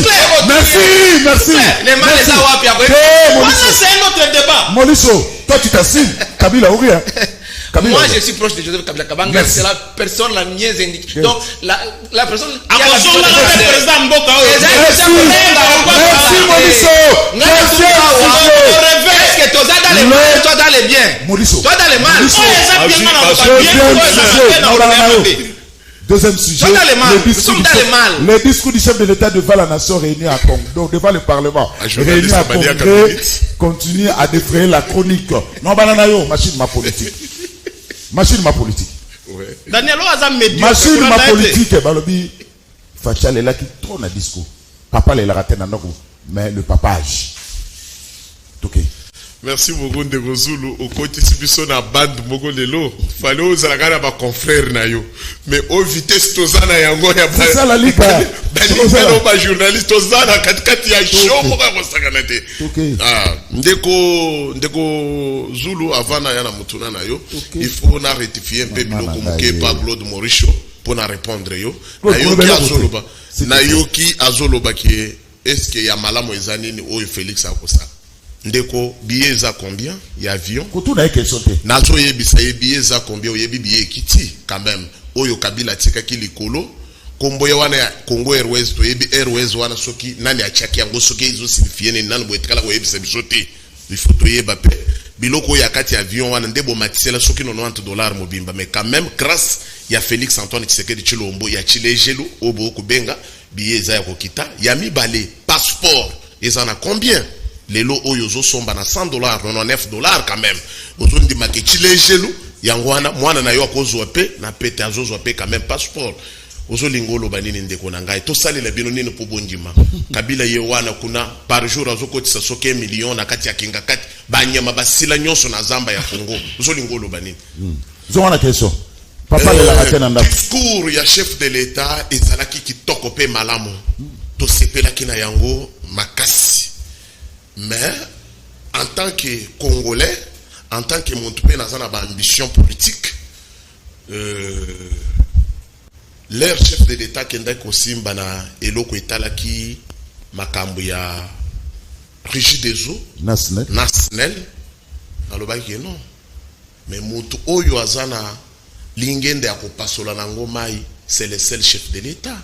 Les mal, c'est un autre débat. Molisso, toi tu t'assumes. Kabila, oui. Moi, je suis proche de Joseph Kabila Kabanga. C'est la personne la mieux indiquée. Donc, la personne qui a la vision de Merci, Molisso. Est-ce que toi dans les mal, toi dans les biens? Molisso. Toi dans les mal. Deuxième sujet, le discours du chef de l'État devant la nation réunie à Congrès, donc devant le Parlement, réuni à Congrès, continue à défrayer la chronique. Non, bananayo, machine ma politique. Machine ma politique. Daniel Oaza médiocre. Machine ma politique, balobi, Fachal est là qui trône un discours. Papa l'a raté dans notre, mais le papage. Ok. Merci beaucoup de Zulu au côté de la bande Mogo Lelo. Fallait aux alagana ma confrère nayo. Mais au vitesse tozana yango ya c'est ça la ligue. Daniel ba journaliste tozana katikati ya show moka kosakanate. Ah, ndeko Zulu avant na yana mutuna nayo. Il faut na rectifier un peu biloko moke pa Claude Moricho pour na répondre yo. Nayoki azoloba ki est-ce que ya malamu ezanini oyo Félix akosa. Ndeko billet za combien? Il y a avion. Koutou na question te. Nazo yebisa billet za combien? Oyebi billet kiti quand même. Oyo Kabila tika ki likolo. Kombo ya wana Congo Airways to yebi Airways wana soki nani achaki yango soki izo signifier ni nani boetikala ko yebisa bisote. Il faut to yeba pe. Biloko ya kati avion wana ndebo matisela soki $90 mobimba mais quand même grâce ya Félix Antoine Tshisekedi Tshilombo ya Chilejelo obo kubenga billet za ya kokita ya mibale passeport ezana combien? Les lots oyozo somba na $100, $99 quand même. Ozo ndi makechi lejelu yangwana mwana na yo akozwa pe na pete azozwa pe quand même passeport. Ozo lingolo banini ndeko na ngai to sali la bino nini po bondima. Kabila ye wana kuna par jour azokotisa soke $1 million na kati ya kinga kati banyama basila nyonso na zamba ya Congo. Ozo lingolo banini. Zona question. Papa le la ratena nda. Discours ya chef de l'État ezalaki kitoko pe malamu. To sepela kina yango makasi. Mais en tant que Congolais, en tant que mon pays dans une ambition politique, leur chef de l'État qui est aussi mbana eloko etalaki makambo ya Régie des eaux, Nasnel, alobaki non. Mais mutu oyo azana lingende akopasola nango mai, c'est le seul chef de l'État.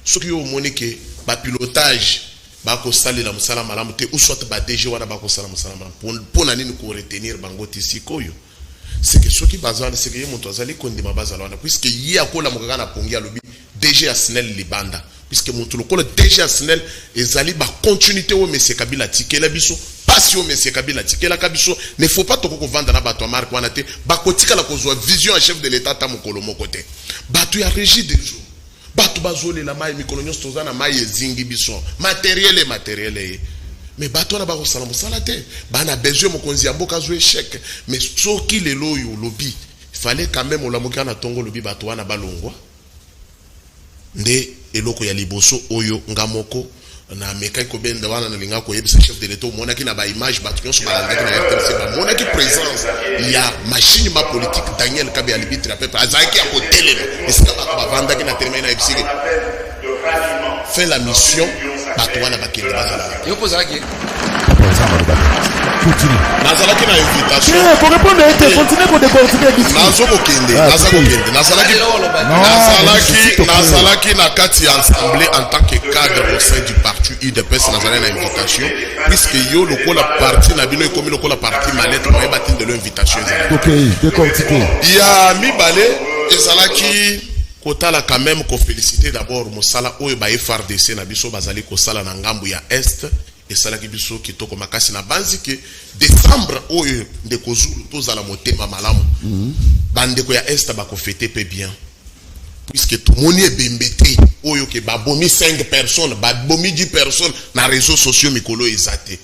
Ce qui est monique, ba pilotage, ba ko sali la musala malamu te ou soit ba DG wana ba ko sala musala malamu pour nani ko retenir bango tisikoyo. C'est que ce qui bazana c'est que mutu azali kondima bazala wana puisque yi akola mokaka na pongi alobi DG Asnel libanda puisque mutu lokola DG Asnel ezali ba continuité o monsieur Kabila tikela biso passion monsieur Kabila tikela kabiso ne faut pas toko vendre na bato marque wana te ba kotika la kozwa vision en chef de l'état ta mokolo mokote bato ya régie des eaux bato bazole la mai mikolonyo stozana mai ezingi biso matériel mais bato na ba ko sala musala te bana besoin mokonzi amboka zo échec mais soki lelo yo lobby il fallait quand même olamuka na tongo lobby bato wana balongwa nde eloko ya liboso oyo ngamoko na mekai ko benda wana na linga ko yebisa chef de l'état mona ki na ba image bato nyonso balanga na RTC ba mona ki présence ya machine ma politique Daniel Kabe alibitre a pepe azaki a hotel et c'est ba vanda ki na terminer na FCG fait la mission bato wana ba kende bazala yo pozaki nazalaki na invitation pour répondre à été continuer pour décortiquer nazalaki na kati ya assemblée en tant que cadre au sein du parti UDPS nazalaki na invitation puisque yo lokola parti na bino ekomi lokola parti malette moye batinde lo invitation décortiquer ya mibale ezalaki kotala quand même ko féliciter d'abord mosala oyo ba FRDC na biso bazali ko sala na ngambu ya est et ça la kibiso kitoko makasi na banzi ke décembre oyo ndeko zulu tozala motema malamu bandeko ya est ba ko fêter pe bien puisque tout moni est bembete oyo ke ba bomi 5 personnes ba bomi 10 personnes na réseaux sociaux mikolo ezate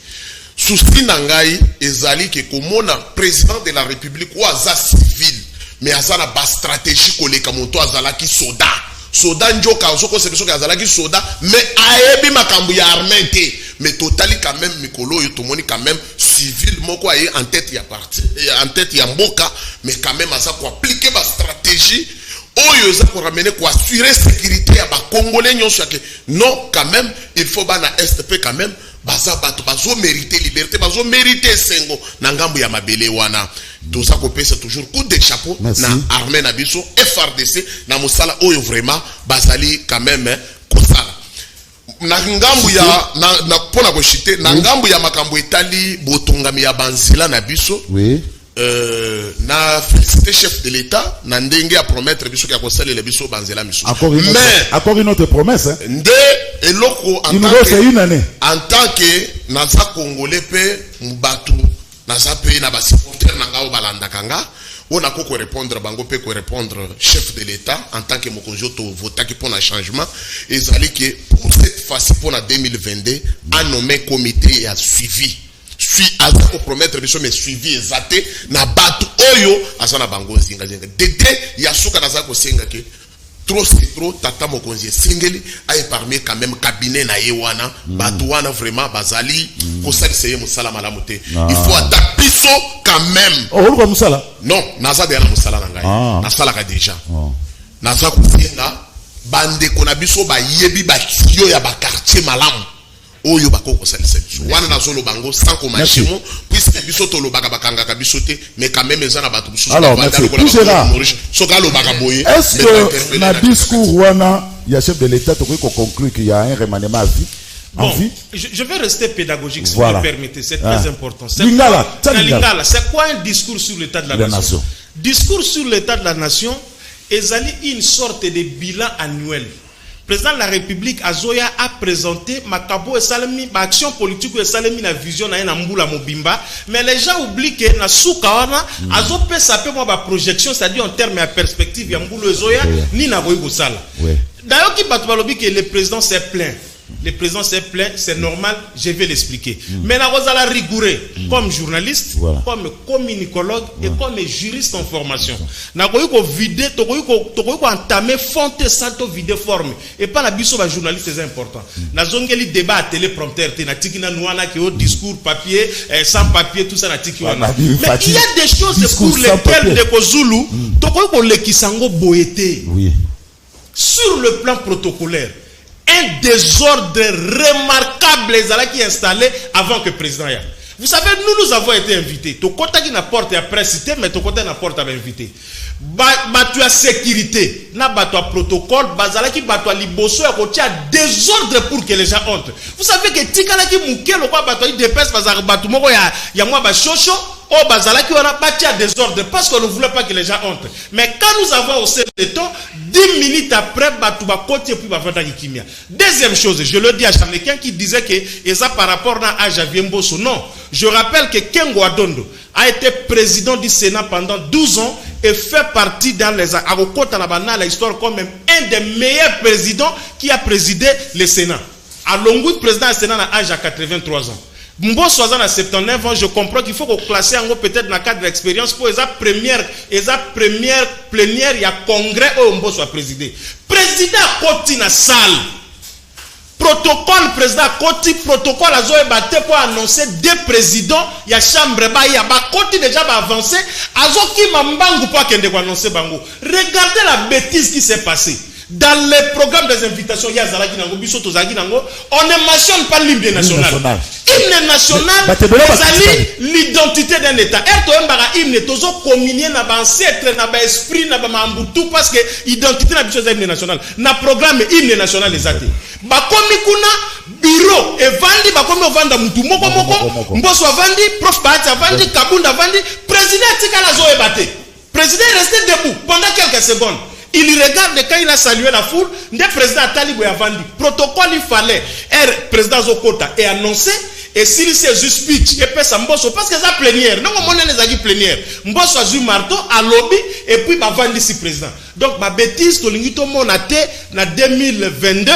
souci na ngai ezali ke komona président de la république ou aza civil mais azana ba stratégie koleka moto azala ki soda njoka ozoko sebiso ke azala ki soda mais aebi makambu ya armée te mais totali quand même mikolo yo tomoni quand même civil moko aye en tête ya parti en tête ya mboka mais quand même asa ko appliquer ba stratégie oyo za ko ramener ko assurer sécurité ya ba congolais nyonso ke non quand même il faut bana STP quand même baza bato bazo mériter liberté bazo mériter sengo na ngambu ya mabele wana tout ça ko pesa toujours coup de chapeau na armée na biso FRDC na musala oyo vraiment bazali quand même kosala na ngambu ya na pona ko chite na ngambu ya makambo etali botongami ya banzila na biso na félicité chef de l'état na ndenge à promettre biso ya kosala le biso banzela miso mais encore une autre promesse nde eloko en tant que naza congolais pe mbatu naza pe na ba supporter na ngao balanda kanga on a quoi répondre bango pe ko répondre chef de l'état en tant que mokonjo to votaki pour un changement et zali que pour cette fois-ci pour la 2022 a nommé comité et a suivi à promettre biso mais suivi exacté na batu oyo asana bango zinga dede ya suka naza ko senga ke trop c'est trop tata mokonzi singeli ay parmi quand même cabinet na yewana batu wana vraiment bazali ko saliseye musala malamu te il faut atapiso quand même oh ko musala non naza de na musala na ngai nasala ka déjà naza ko senga bande ko na biso ba yebi ba tiyo ya ba quartier malamu oyo bakoko salisa biso wana nazolo bango sans komachimo puisque biso to lobaka bakanga ka biso te mais quand même ezana batu biso alors merci soka lobaka boye est-ce que na discours wana ya chef de l'état to ko conclure qu'il y a un remaniement à vie bon, je vais rester pédagogique si vous me permettez, c'est très important. C'est quoi un discours sur l'état de la nation? Discours sur l'état de la nation est une sorte de bilan annuel. Le président de la République Azoya a présenté Makabo et Salemi, action politique et Salemi la vision na Mbula Mobimba, mais les gens oublient que na Soukawana Azo peut saper moi projection, c'est-à-dire en termes de perspective ya Mbulu Zoya ni na Goy Gosala. D'ailleurs qui batbalobi que le président s'est plaint. Le président s'est plaint, c'est normal, je vais l'expliquer. Mais la Rosala rigoureux, comme journaliste, comme communicologue et comme juriste en formation. Na ko vider, to ko entamer fonte santo vider forme et pas la biso ba journaliste c'est important. Na zongeli débat à téléprompteur, na tikina nouana qui au discours papier, sans papier tout ça na tikiwana. Mais il y a des choses pour lesquelles de Kozulu, to ko le kisango boété. Oui. Sur le plan protocolaire, un désordre remarquable qui est installé avant que le président y aille. Vous savez, nous avons été invités. Ton côté qui n'a porte à presse, mais ton côté n'a porte à invité. Tu as sécurité, n'a pas protocole, bazala qui bat liboso et côté à désordre pour que les gens entrent. Vous savez que tikala qui mouké le quoi bat dépêche bazala batu moko ya moi ba chocho. Oh, bazala qui on a bâti à désordre parce qu'on ne voulait pas que les gens entrent. Mais quand nous avons aussi le temps, 10 minutes après, Batouba côté puis Bavata Kimia. Deuxième chose, je le dis à quelqu'un qui disait que et ça par rapport à Javier Mbosso. Non, je rappelle que Kengo Adondo a été président du Sénat pendant 12 ans et fait partie dans les Arokota Nabana, l'histoire comme même un des meilleurs présidents qui a présidé le Sénat. À Longou, président du Sénat à âge à 83 ans. Mbosso à 79 ans, je comprends qu'il faut qu'on classe en peut-être dans le cadre de l'expérience pour les première plénière, il y a congrès où Mbosso a présidé. Président Koti na salle. Protocole, président Koti, protocole à Zoé Baté pour annoncer deux présidents, il y a chambre, il y a Koti déjà va avancer, Azoki Mambangu pour qu'il annoncer Bango. Regardez la bêtise qui s'est passée. Dans les programmes des invitations, il y a Zalaki Nango, Bissoto Zagi Nango, on ne mentionne pas l'hymne national. Hymne national, c'est l'identité d'un État. Hymne tozo communier na ba ancêtre na ba esprit na ba mambutu parce que identité na biso hymne national. Na programme hymne national les athées. Ba komi kuna bureau et vandi ba komi vanda mutu moko Mbosso vandi, prof Bahati vandi, Kabunda vandi, président Tikala Zoé Baté. Président est resté debout pendant quelques secondes. Il regarde quand il a salué la foule, le président Talibou a vendu. Protocole, il fallait. Le président Zokota est annoncé. Et s'il s'est juste pitch, il peut s'embosser parce que c'est plénière. Donc, on a les avis plénières. Mbosso a joué marteau à lobby et puis il va vendre ici président. Donc, ma bêtise, tout le monde a été en 2022.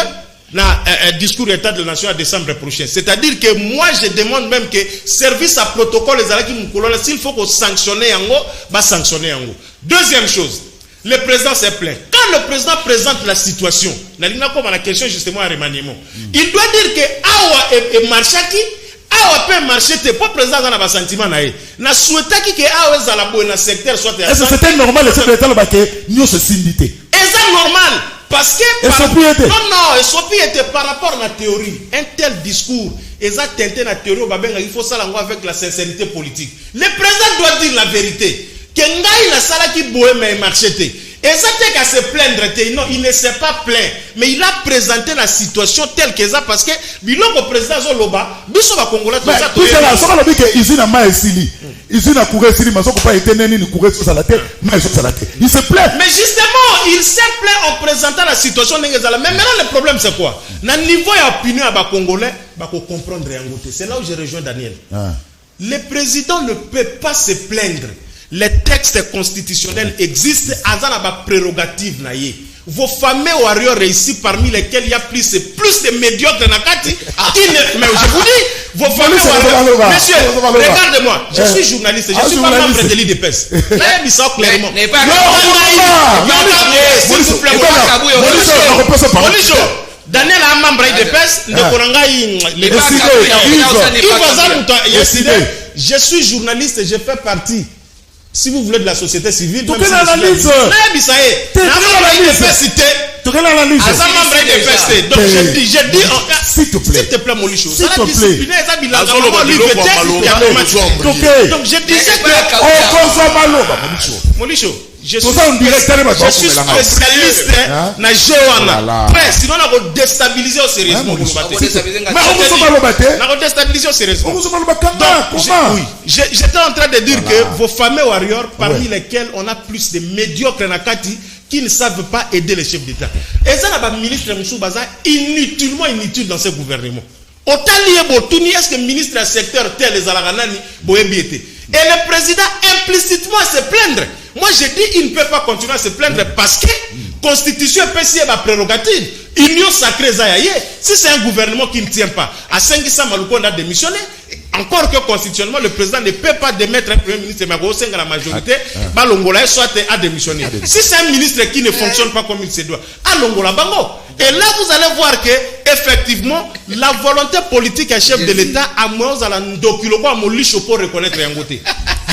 Discours État de la Nation en décembre prochain. C'est-à-dire que moi, je demande même que service à protocole, les alaki moukolona, s'il faut qu'on sanctionne Yango, va sanctionner Yango. Deuxième chose. Le président s'est plaint. Quand le président présente la situation, comme la question justement à remaniement, il doit dire que Awa et Marchaki, Awa peut marcher, t'es pas président dans le sentiment. Na souhaité que Awa est la bonne secteur soit. Est-ce que c'était normal le chef de l'État le baquet, nous se syndité? Est-ce normal? Parce que. Non, Sopi était par rapport à la théorie. Un tel discours, ils ont tenté la théorie, il faut ça avec la sincérité politique. Le président doit dire la vérité. Kengai la sala qui bohème et marcheté. Et ça c'est qu'à se plaindre. Non, il ne s'est pas plaint. Mais il a présenté la situation telle que ça parce que le président Zoloba, biso va Congolais tout ça. Tout ça là, ça va dire que ici na ma esili. Ici na courir esili, mais ça peut pas être neni ni courir sur la tête, mais sur la tête. Il se plaint. Mais justement, il s'est plaint en présentant la situation d'Engezala. Mais maintenant le problème c'est quoi? Na niveau d'opinion à ba Congolais, ba ko comprendre en côté. C'est là où je rejoins Daniel. Le président ne peut pas se plaindre. Les textes constitutionnels existent, à la prérogative. Vos fameux warriors réussis parmi lesquels il y a plus de médiocres nakati. Mais je vous dis, vos fameux warriors. Monsieur, regardez-moi, je suis journaliste, je ne suis pas membre de l'IDPS. Là, il ça clairement. S'il vous plaît, Daniel a un membre d'IDPS, je suis journaliste et je fais partie. Si vous voulez de la société civile, tout quelle analyse? Donc je dis, s'il te plaît, Molicho. S'il te plaît. Donc je disais que Molicho, je suis spécialiste na Joana. Sinon on va déstabiliser sérieusement. J'étais en train de dire que vos fameux warriors, parmi lesquels on a plus de médiocres nakati, qui ne savent pas aider les chefs d'État. Et ça, le ministre Moussoubaza, inutilement inutile dans ce gouvernement. Autant lié, est-ce que le ministre du secteur tel les Alaganani, Boébiété. Et le président implicitement se plaindre. Moi je dis il ne peut pas continuer à se plaindre parce que constitution PCA est ma prérogative. Union sacrée Zayaye. Si c'est un gouvernement qui ne tient pas, à 500 Malouko on a démissionné. Encore que constitutionnellement, le président ne peut pas démettre un premier ministre, mais au sein de la majorité, Balongola soit à démissionner. Si c'est un ministre qui ne fonctionne pas comme il se doit, à Longola Bango. Et là, vous allez voir que, effectivement, la volonté politique à chef de l'État a moins à la ndokilo pour reconnaître un côté.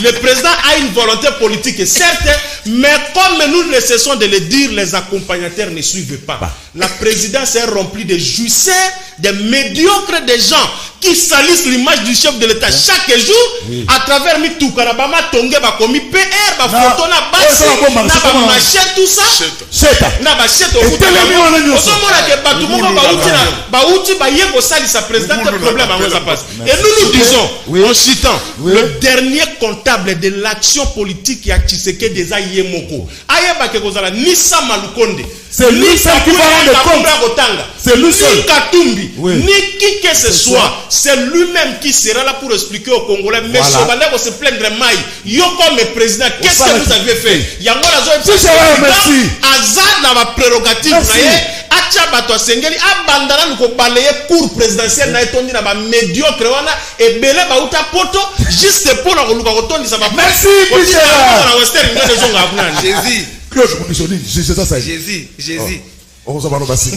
Le président a une volonté politique, certes, Mais comme nous ne cessons de le dire, les accompagnateurs ne suivent pas. La présidence est remplie de jouisseurs, de médiocres, de gens qui salissent l'image du chef de l'État chaque jour à travers Mitou Karabama, Tongue, Bakomi, PR, Bafoto, Nabasi, Nabamachette, tout ça. Nabachette, au bout de et nous disons, en citant le dernier comptable de l'action politique qui a Tshisekedi des Ayemoko, Ayeba Kekozala, Nissa Malukonde, c'est lui seul qui va rendre compte. C'est lui seul. Ni Katumbi, ni qui que ce soit, c'est lui-même qui sera là pour expliquer aux Congolais. Mais Sobalé va se plaindre maille. Yo comme président, qu'est-ce que vous avez fait? Yango merci. Azad n'a pas prérogative. Acha bato sengeli abandana nuko balayer cour présidentiel na etondi na ba médiocre wana et belé ba uta poto juste pour la koluka kotondi ça va. Merci Jésus. On va voir basi.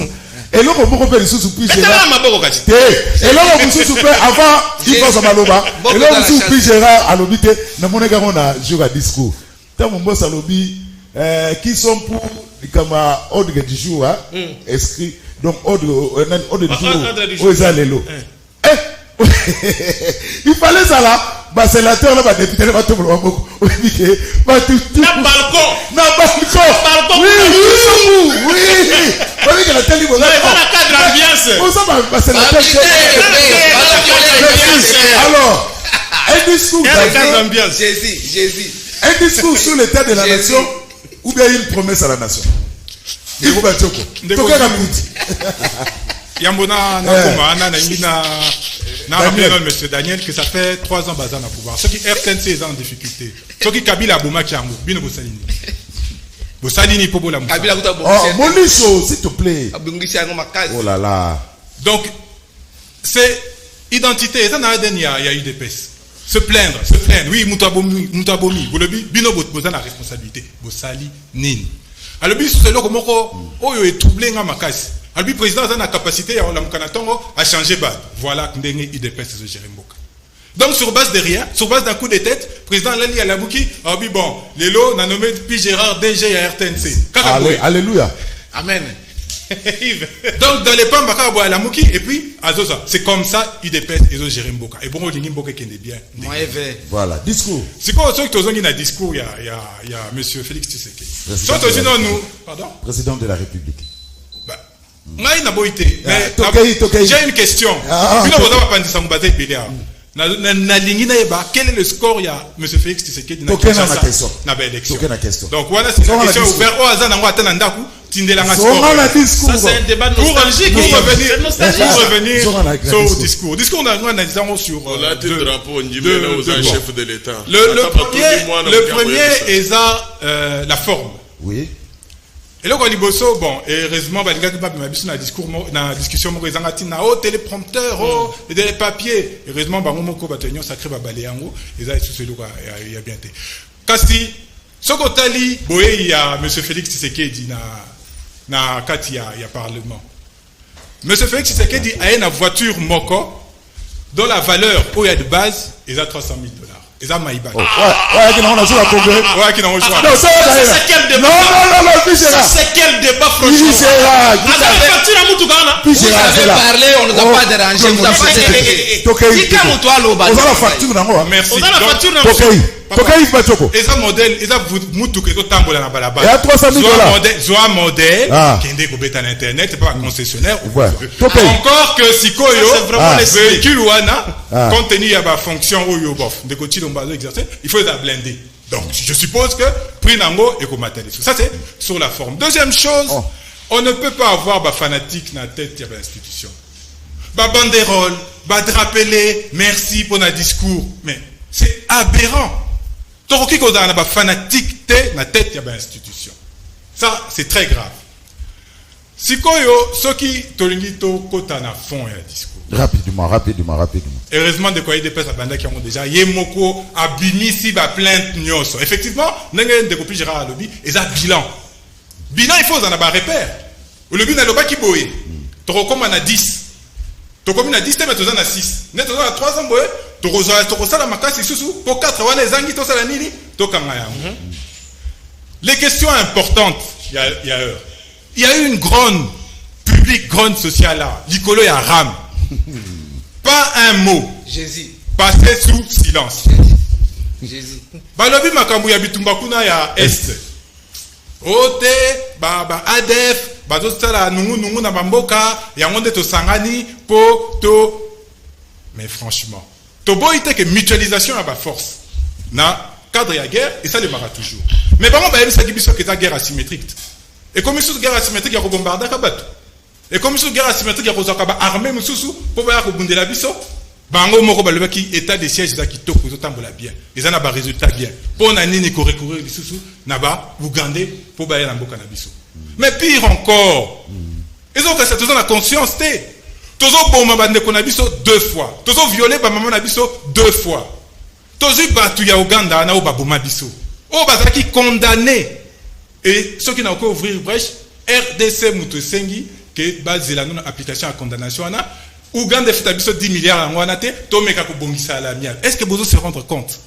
Et là on peut faire sous puis Gérard. Et là on sous peut avant il faut ça maloba. Et là on sous puis Gérard à l'obité na moneka on a joué discours. Tant mon boss à lobby qui sont pour comme ordre du jour inscrit donc ordre du jour aux allélo. Il fallait ça là, bah sénateur là, bah député là, bah tout le monde, bah tout. Na balcon. Oui. On dit que la télé vous a. La cadre ambiance. On s'en va, bah sénateur. Alors, un discours. Jésus. Un discours sur l'état de la nation ou bien une promesse à la nation. Il faut battre Yambona na monsieur Daniel que ça fait 3 ans bazar na pouvoir. Ceux qui RTNC est en difficulté. Ceux qui Kabila Bouma Kiango, Bino Bossalini. Bossalini pour la Moussa. Oh, Monicho, s'il te plaît. Oh là là. Donc, c'est identité. Il y a eu des pèses. Se plaindre. Oui, Moutabomi. Vous le dites, Bino Bosa la responsabilité. Bossali Nini. Alors, c'est là comment on est troublé dans ma caisse. Alors, le président a la capacité à changer bas. Voilà, il dépasse ce Jérémboka. Donc, sur base de rien, sur base d'un coup de tête, le président Lali Alabouki a dit bon, Lélo n'a nommé puis Gérard DG à RTNC. Alléluia. Amen. Donc, dans les Pambaka, à la Mouki, et puis, Azosa. C'est comme ça, il dépasse Ezo Jérémboka. Et bon, on dit Mboka qui est bien. Voilà, discours. C'est quoi, ceux qui ont un discours, il y a M. Félix Tshisekedi. Pardon? Président de la République. J'ai une question. Quel est le score il y a M. Félix Tshisekedi dans l'élection? Donc voilà, c'est une question ouverte. Ça c'est un débat nostalgique. Pour revenir sur le discours. Discours on a analysé sur le drapeau aux chefs de l'État. Le premier est la forme. Oui. Et là, bon, heureusement, la discussion, téléprompteur, des papiers. Heureusement, sacré, il y a bien été. Kasi, Sokotali, il y a M. Félix Tshisekedi, il y a Parlement. M. Félix Tshisekedi a une voiture Moko, dont la valeur, il y a de base, est à $300,000. Ils ont Maïbak. Ouais, qui n'ont pas joué à Congrès. Ouais, qui n'ont pas joué à Congrès. C'est quel débat? Non, c'est quel débat, franchement? Vous avez parlé, on ne nous a pas dérangé. Vous avez fait. Merci. Et ça modèle, et ça vous que tambola na balaba. Il y a $300,000. Zoa modèle, qui est découvert à internet, c'est pas un concessionnaire. Encore que Sikoyo, véhicule ouana, compte tenu de la fonction ou yobof, de côté exercer, il faut les blinder. Donc, je suppose que prix nango et matériel. Ça c'est sur la forme. Deuxième chose, on ne peut pas avoir des fanatiques dans la tête de l'institution. Banderole, drapelé, merci pour notre discours, mais c'est aberrant. Toroki ko dans la fanatique te na tête de l'institution. Ça c'est très grave. Sikoyo soki tolingito kota na fond ya discours. Rapidement. Heureusement de quoi il dépasse la bande qui ont déjà yemoko abimisi ba plainte nyoso. Effectivement, n'engé de copie Gérard Alobi et ça bilan. Bilan il faut en avoir repère. Le bilan na loba ki boye. Toro comme on a 10. To comme on a 10 te mettre na 6. Net on a 3 ans boye. To ça la makasi susu pour 4 wana ezangi to sala nini to kanga yango. Les questions importantes, il y a eu une grande publique, grande sociale là. L'icolo et Aram. Pas un mot. Jésus. Passé sous silence. Jésus. Balobi makambu ya bitumba kuna ya Est. Ote, ADF, bazosala nungu na bamboka, yango nde tosangani po to. Mais franchement, tobo ite que mutualisation à force. Na cadre ya guerre et ça démarra toujours. Mais par contre, ça dit que c'est guerre asymétrique. Et comme une guerre asymétrique, il y a bombarder kabat. Et comme une guerre asymétrique, il y a armée mususu pour voir que la biso. Bango moko baloba ki état de siège za kitoko zo tambola bien. Ils en a ba résultat bien. Pour na nini ko recourir lisusu na ba Ougandais pour ba na mboka na biso. Mais pire encore. Ils ont que c'est toujours la conscience té. Tozo bomba ba ndeko na biso 2 fois. Tozo violer ba maman na biso 2 fois. Tozo batu ya Ouganda na o ba boma biso. O ba qui condamné. Et ceux qui n'ont qu'à ouvrir brèche RDC mutu sengi que base la non application à condamnation na Ouganda fait 10 milliards en wanate, Tomeka ko bongisa la miel. Est-ce que vous se rendre compte?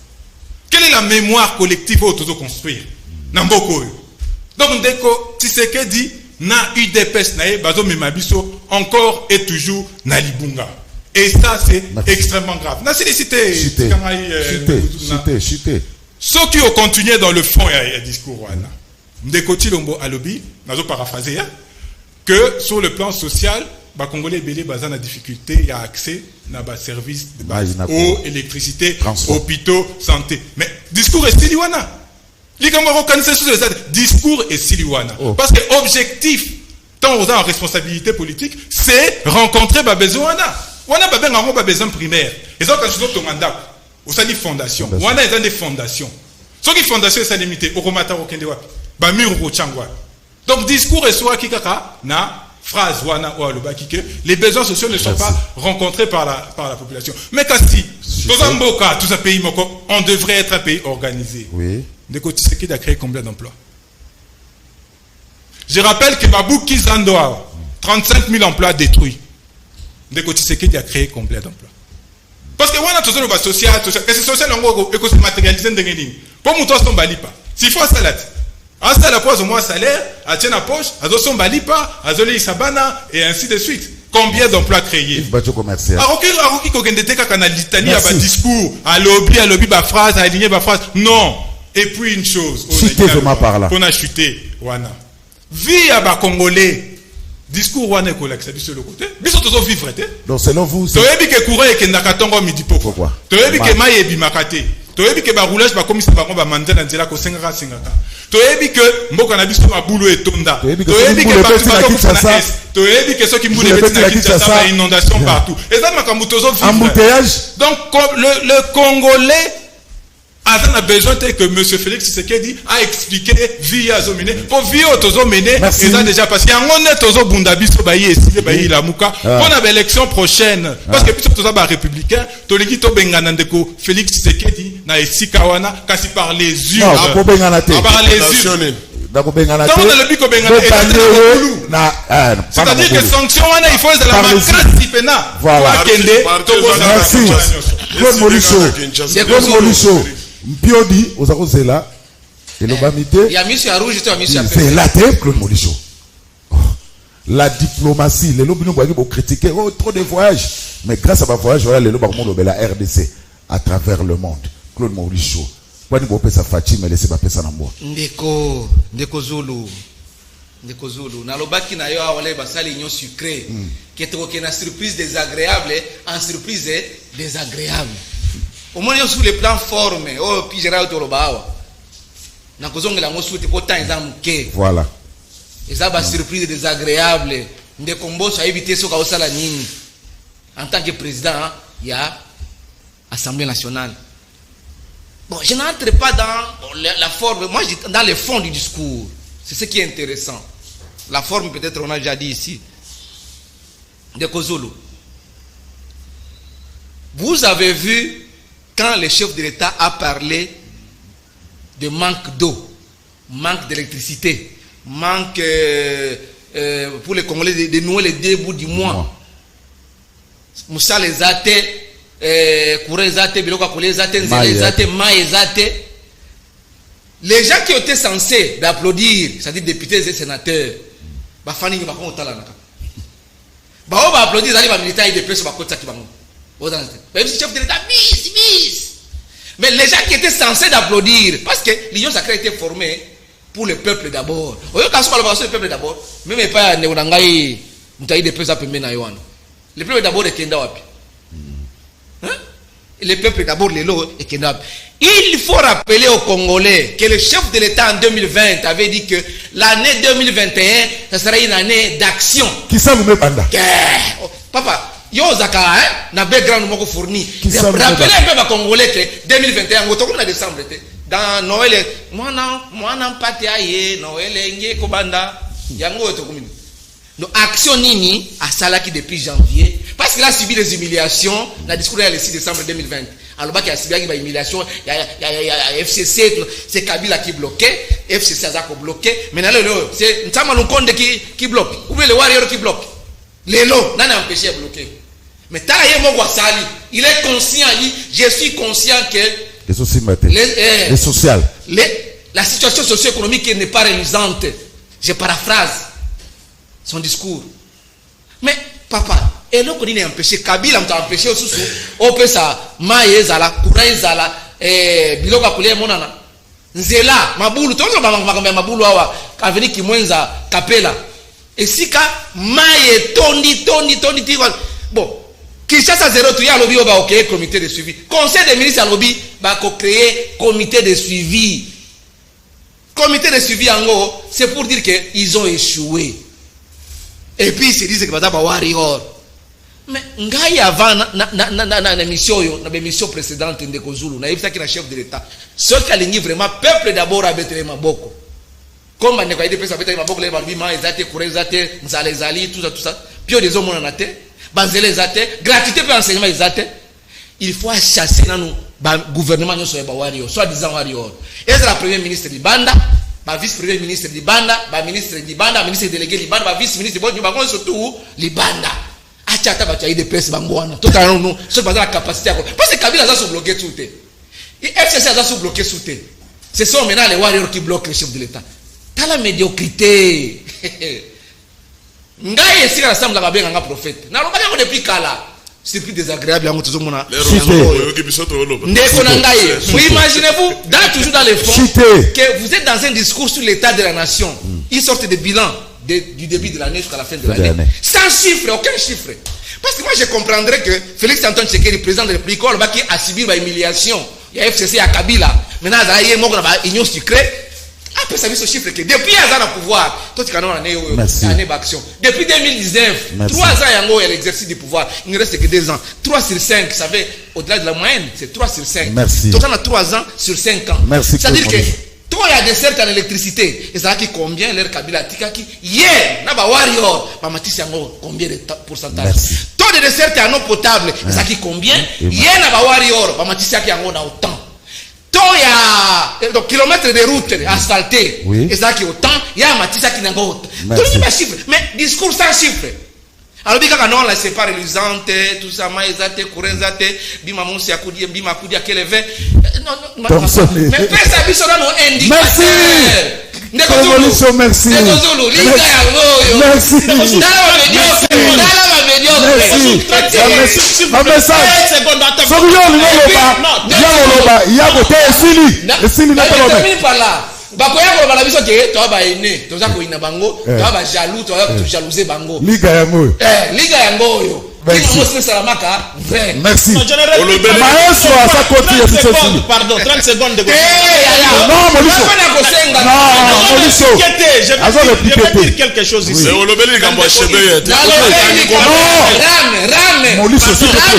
Quelle est la mémoire collective au tout construire? Namboko. Donc deko Tshisekedi na UDPS nae bazo memabiso encore et toujours na libunga. Et ça c'est extrêmement grave. Na cité. Ceux qui ont continué dans le fond et discours wana. Ndeko Tilombo alobi, nazo paraphraser que sur le plan social les Congolais belé bazan a difficulté, il y a accès à des services de base, eau, électricité, hôpitaux, santé. Mais discours est siliwana. Les Congolais reconnaissent sur les discours est siliwana. Parce que l'objectif, tant aux en responsabilité politique, c'est rencontrer les besoins. Wana ba benga ba besoin primaire. Ils ont quand tu mandat, au sein des fondations. Wana ils ont des fondations. Ce qui fondation est limité au romata au kendewa. Ba mur au changwa. Donc discours est soit kikaka na phrase wana ou alobaki que les besoins sociaux ne sont pas rencontrés par la population. Mais kasi, dans Mboka, tout un pays moko, on devrait être un pays organisé. Oui. Ndeko Tshisekedi a créé combien d'emplois? Je rappelle que Babouki Zandoa, 35 000 emplois détruits. Ndeko Tshisekedi a créé combien d'emplois? Parce que wana tozo ba social, que c'est social ngo eko se matérialiser ndengeni. Pour muto son balipa. S'il faut salade. Hasta la pose au moins salaire, à tienne à poche, à Zoson Balipa, à Zolé Sabana, et ainsi de suite. Combien d'emplois créés? Aroki Kogendeteka kana litanie à discours, à lobby, ba phrase, à aligner ba phrase. Non. Et puis une chose. On a chuté, wana. Vie à ba Congolais. Discours wana kolak, c'est sur le côté. Biso tozo vivre té. Donc selon vous, toyebi ke courant et ke ndakatongo midi poko. Pourquoi? Toyebi ke maye bimakate. Toyebi ke ba roulage ba komisa ba ba manzela nzela ko sengaka. Toyebi que mboka na biso mabulu etonda. Toyebi que partout na Kinshasa. Toyebi que ceux qui moulent na Kinshasa inondation partout. Et ça makambu tozo vivre. Embouteillage. Donc le Congolais a besoin que M. Félix Tshisekedi a expliqué via Zomene. Pour via Zomene, et ça déjà passé. On est Tozo Bundabiso Bayi et Sile Bayi Lamuka. On a l'élection prochaine. Parce que puisque Tozo républicain, Tolegi to Benganandeko, Félix Tshisekedi, na Esikawana, kasi par les urnes. Par les urnes. C'est-à-dire que sanction, il faut de la macrasse pena. Voilà. Merci. Claude Molisho. Mpiodi, Ozarozela, et l'obamité. Il y a mis sur rouge, c'est la tête, Claude Molisho. La diplomatie, les lobbies nous critiquer, oh, trop de voyages. Mais grâce à ma voyage, voilà, les lobbies de la RDC à travers le monde. Claude Molisho. Pourquoi nous pouvons faire ça Fatim et laisser passer ça dans moi? Ndeko Zulu. Nalobaki na yo awale basali union sucrée. Qui est une surprise désagréable en surprise désagréable. Au moins sur le plan forme, oh puis général Tolobawa. Na kozonga la mosuti pour temps ezamke. Voilà. Eza ba surprise désagréable. Ndeko Mboso a évité ce ka osala nini. En tant que président, il y a Assemblée nationale. Bon, je n'entre pas dans la forme, moi dans le fond du discours. C'est ce qui est intéressant. La forme, peut-être, on a déjà dit ici. Ndeko Zulu. Vous avez vu, quand le chef de l'État a parlé de manque d'eau, manque d'électricité, manque pour les Congolais de nouer les 2 bouts du mois. Moussa les athées, courant les athées, biloko les athées, les athées, ma les athées. Les gens qui étaient censés d'applaudir, c'est-à-dire députés et sénateurs, bah fani va qu'on tala naka. Bah on va applaudir les militaires de presse, bah côté ça qui va nous. Même si chef de l'État bis. Mais les gens qui étaient censés d'applaudir, parce que l'Union sacrée était formée pour le peuple d'abord. Au lieu qu'on soit le peuple d'abord, même pas Néonangaï, Moutaï de presse à Pembe na Yohan. Le peuple d'abord est Kenda Wapi. Le peuple d'abord les lots et Kenda. Il faut rappeler aux Congolais que le chef de l'État en 2020 avait dit que l'année 2021, ça sera une année d'action. Qui ça vous met panda? Papa, yo zaka na background moko fourni. Rappelez un peu aux Congolais que 2021, on décembre dans Noël, moi non pati aye Noël nge kobanda yango to komini. Donc action nini a salaki depuis janvier parce qu'il a subi des humiliations. La discours est le 6 décembre 2020. Alors qu'il a subi des humiliations, il y a FCC, c'est Kabila qui bloquait, FCC a bloqué. Maintenant c'est Nsama Lukonde qui bloque. Ou bien le Warrior qui bloque. Les lots, n'a empêché de bloquer. Mais Taye Mogwasali, il est conscient, je suis conscient que les sociales. La situation socio-économique n'est pas reluisante. Je paraphrase son discours. Mais papa, et là qu'on est empêché, Kabila m'a empêché aussi, on peut ça, maïe zala, courant zala, biloka poulet monana, nzela, maboulou, tout le monde maboulou awa, aveni kimwenza, kapela, et si ka maïe tondi, bon, Kinshasa 0 tu y a lobby au créer comité de suivi, conseil des ministres à lobby, va créer comité de suivi. Comité de suivi en gros, c'est pour dire qu'ils ont échoué. Et puis ils se disent que va warrior. Mais ngai avant na mission yo, na mission précédente de Kozulu, na yebisa ki na chef de l'État. Ce qui a ligné vraiment peuple d'abord à betre maboko. Comme on a dit pesa betre maboko les balbima ezate kurezate nzalezali tout ça. Puis des hommes on a té, banzele ezate, gratuité pour enseignement ezate. Il faut chasser dans nous gouvernement nous soit warrior, soit disant warrior. Et c'est la premier ministre du Banda. Vice-premier ministre du Banda, ministre du Banda, ministre délégué du Banda, vice-ministre du Banda, surtout les Banda. Achata bataille de presse bangouana. Tout à l'heure, nous, ce pas la capacité. Parce que Kabila a sous bloqué tout. Et FCC a sous bloqué tout. Ce sont maintenant les warriors qui bloquent le chef de l'État. T'as la médiocrité. Ngai esi la semble la bien un prophète. Na loba ko depuis kala. C'est plus désagréable à mon toujours mona. Imaginez-vous, toujours dans les fonds, que vous êtes dans un discours sur l'état de la nation. Ils sortent des bilans du début de l'année jusqu'à la fin de l'année. Sans chiffre, aucun chiffre. Parce que moi je comprendrais que Félix Antoine Tshisekedi, président de la République, qui a subi une humiliation. Il y a FCC à Kabila. Maintenant, il y a une union secrète. Après ça, ce chiffre que depuis un an au pouvoir, tout ce année d'action. Depuis 2019, 3 ans il y a l'exercice du pouvoir. Il ne reste que 2 ans. 3 sur 5, ça fait au-delà de la moyenne, c'est 3 sur 5. Merci. Donc on a 3 ans sur 5 ans. C'est-à-dire que toi, il y a des certes en électricité. Et ça qui combien l'air Kabila Tikaki hier, na ba warrior, ba matisi yango combien de pourcentage. Taux de dessert en eau potable, et ça qui combien hier na ba warrior, ba matisi yango na autant. Il y a donc kilomètres de route asphaltées. Et ça qui est autant, il y a un matissa qui n'a pas autant. Tout le monde a chiffre, mais discours sans chiffre. Alors, quand on la sépare l'élusante, tout ça, maïzate, courezate, bima monsi akudi, bima akudi à quel événement. Non, mais fais ça, bisous dans nos indicateurs. Merci. Merci. bakoya ko bala biso ke to ba ine to za ko ina bango to ba jaloux to ba jalouser bango liga yango liga yango yo Merci. Merci. Maestro à sa côté. Pardon, 30 secondes de non, Molisso. Non, Molisso. Je vais dire quelque chose ici. Molisso, s'il te plaît.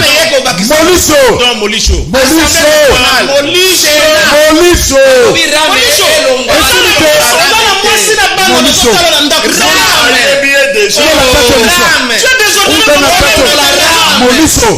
Molisso. Non, Molisso. Molisso.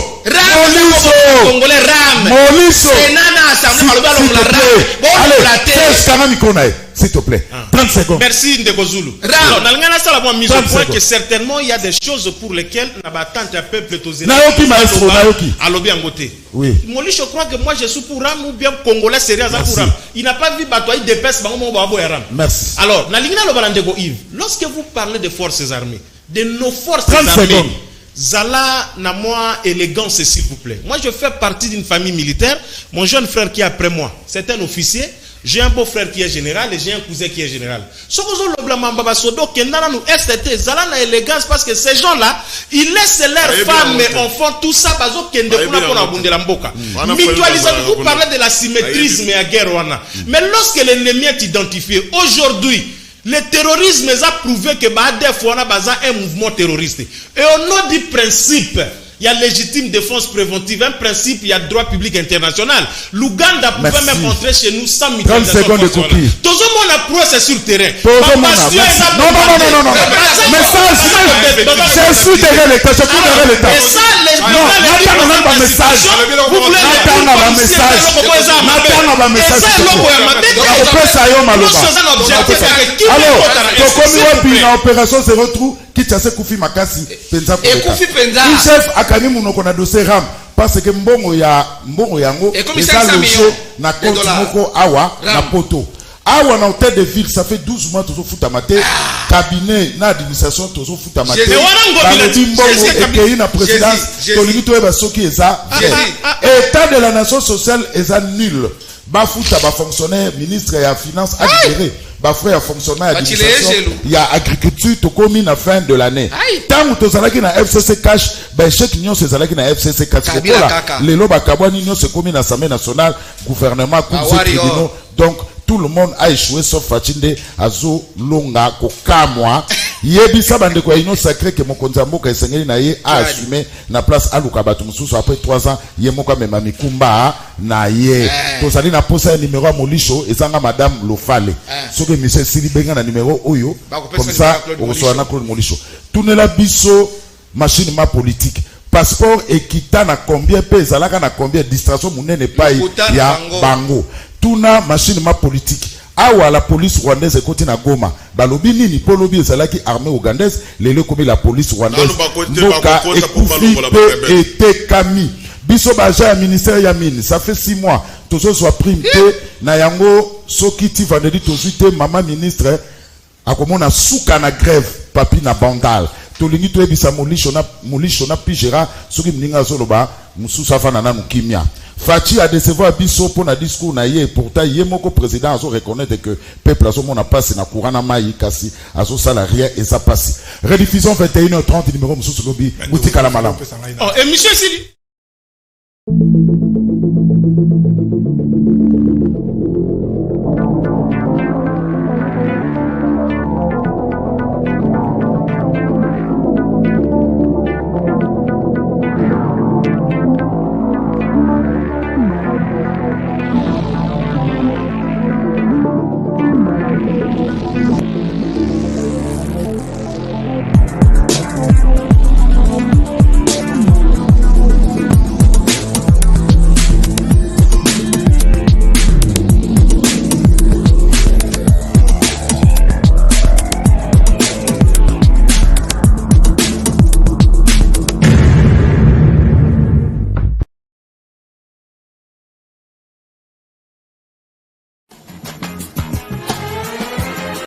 Congolais rame. Molisso. C'est nana assemblée par le ballon la rame. Allez, c'est ça micro naï. S'il te plaît. 30 secondes. Merci Ndeko Zulu. Alors, dans le ça la mise au point que certainement il y a des choses pour lesquelles n'a pas tant un peuple tosé. Naoki maestro, Naoki. À l'objet en côté. Oui. Moi, je crois que moi je suis pour Ram ou bien Congolais sérieux pour Ram. Il n'a pas vu bataille de peste dans mon babo Ram. Merci. Alors, dans le Ndeko Yves, lorsque vous parlez des forces armées, de nos forces 30 armées, secondes. Zala n'a moi élégance s'il vous plaît. Moi je fais partie d'une famille militaire. Mon jeune frère qui est après moi, c'est un officier. J'ai un beau-frère qui est général et j'ai un cousin qui est général. Ce que le blâme Baba Sodo qui n'a nous STT, Zala n'a élégance parce que ces gens-là, ils laissent leurs femmes et enfants tout ça parce qu'ils ne font pas pour abonder la mboka. Mutualisation, vous parlez de la symétrisme et la guerre wana. Mais lorsque l'ennemi est identifié aujourd'hui, le terrorisme a prouvé que Badef wana baza un mouvement terroriste. Et au nom du principe, il y a légitime défense préventive, un principe, il y a droit public international. L'Ouganda pouvait même entrer chez nous sans mutualisation. 30 secondes de copie. Tout le monde a prouvé, c'est sur le terrain. Non. Message. C'est sous derrière l'État. C'est sous derrière l'État. Mais ça, les gens n'ont pas message. Vous voulez un message. Alors, opération se retrouve. Kitase Koufi Makasi penza pour chef akani munoko na dossier ram parce que mbongo yango eza loché na compte moko awa na poto awa na hôtel de ville ça fait 12 mois tozo futa maté cabinet na administration tozo futa maté balobi mbongo ekei na présidence tolingi toyeba soki eza état de la nation sociale eza nul bafuta ba fonctionnaire ministre ya finance adhéré ba frère fonctionnaire administration il y a agriculture to komi na fin de l'année tant to zalaki na FCC cash ba chèque union se zalaki na FCC cash lelo ba kabwani union se komi na Assemblée nationale gouvernement conseil tribunaux donc tout le monde a échoué sauf Fachinde azo longa ko kamwa yebisa bande ko union sacré que mokonza mboka esengeli na ye a assumé na place aluka batu mususu après 3 ans ye moko mema mikumba na ye to sali na posa numéro a Molisho ezanga madame Lofale soki monsieur Sili benga na numéro oyo comme ça on reçoit na Claude Molisho tunela biso machine ma politique passeport ekita na combien pesa laka na combien distraction munene pas ya bango tuna machine ma politique awa la police rwandaise ekoti na Goma balobi nini polobi ezalaki armée ougandaise lelo komi la police rwandaise mboka ekufi pe etekami biso baja ya ministère ya mine ça fait 6 mois tozo soit prime te na yango soki ti vendredi tozui te mama ministre akomona suka na grève papi na bandal tolingi toyebisa Molisho na pigera soki mninga zoloba mususu afana na kimia Fachi a décevoir biso pour na discours na ye pourtant ye moko président azo reconnaître que peuple azo mona passe na courant na mai kasi azo salarié et ça passe rediffusion 21h30 numéro mususu lobi mutika la malam oh et monsieur Sili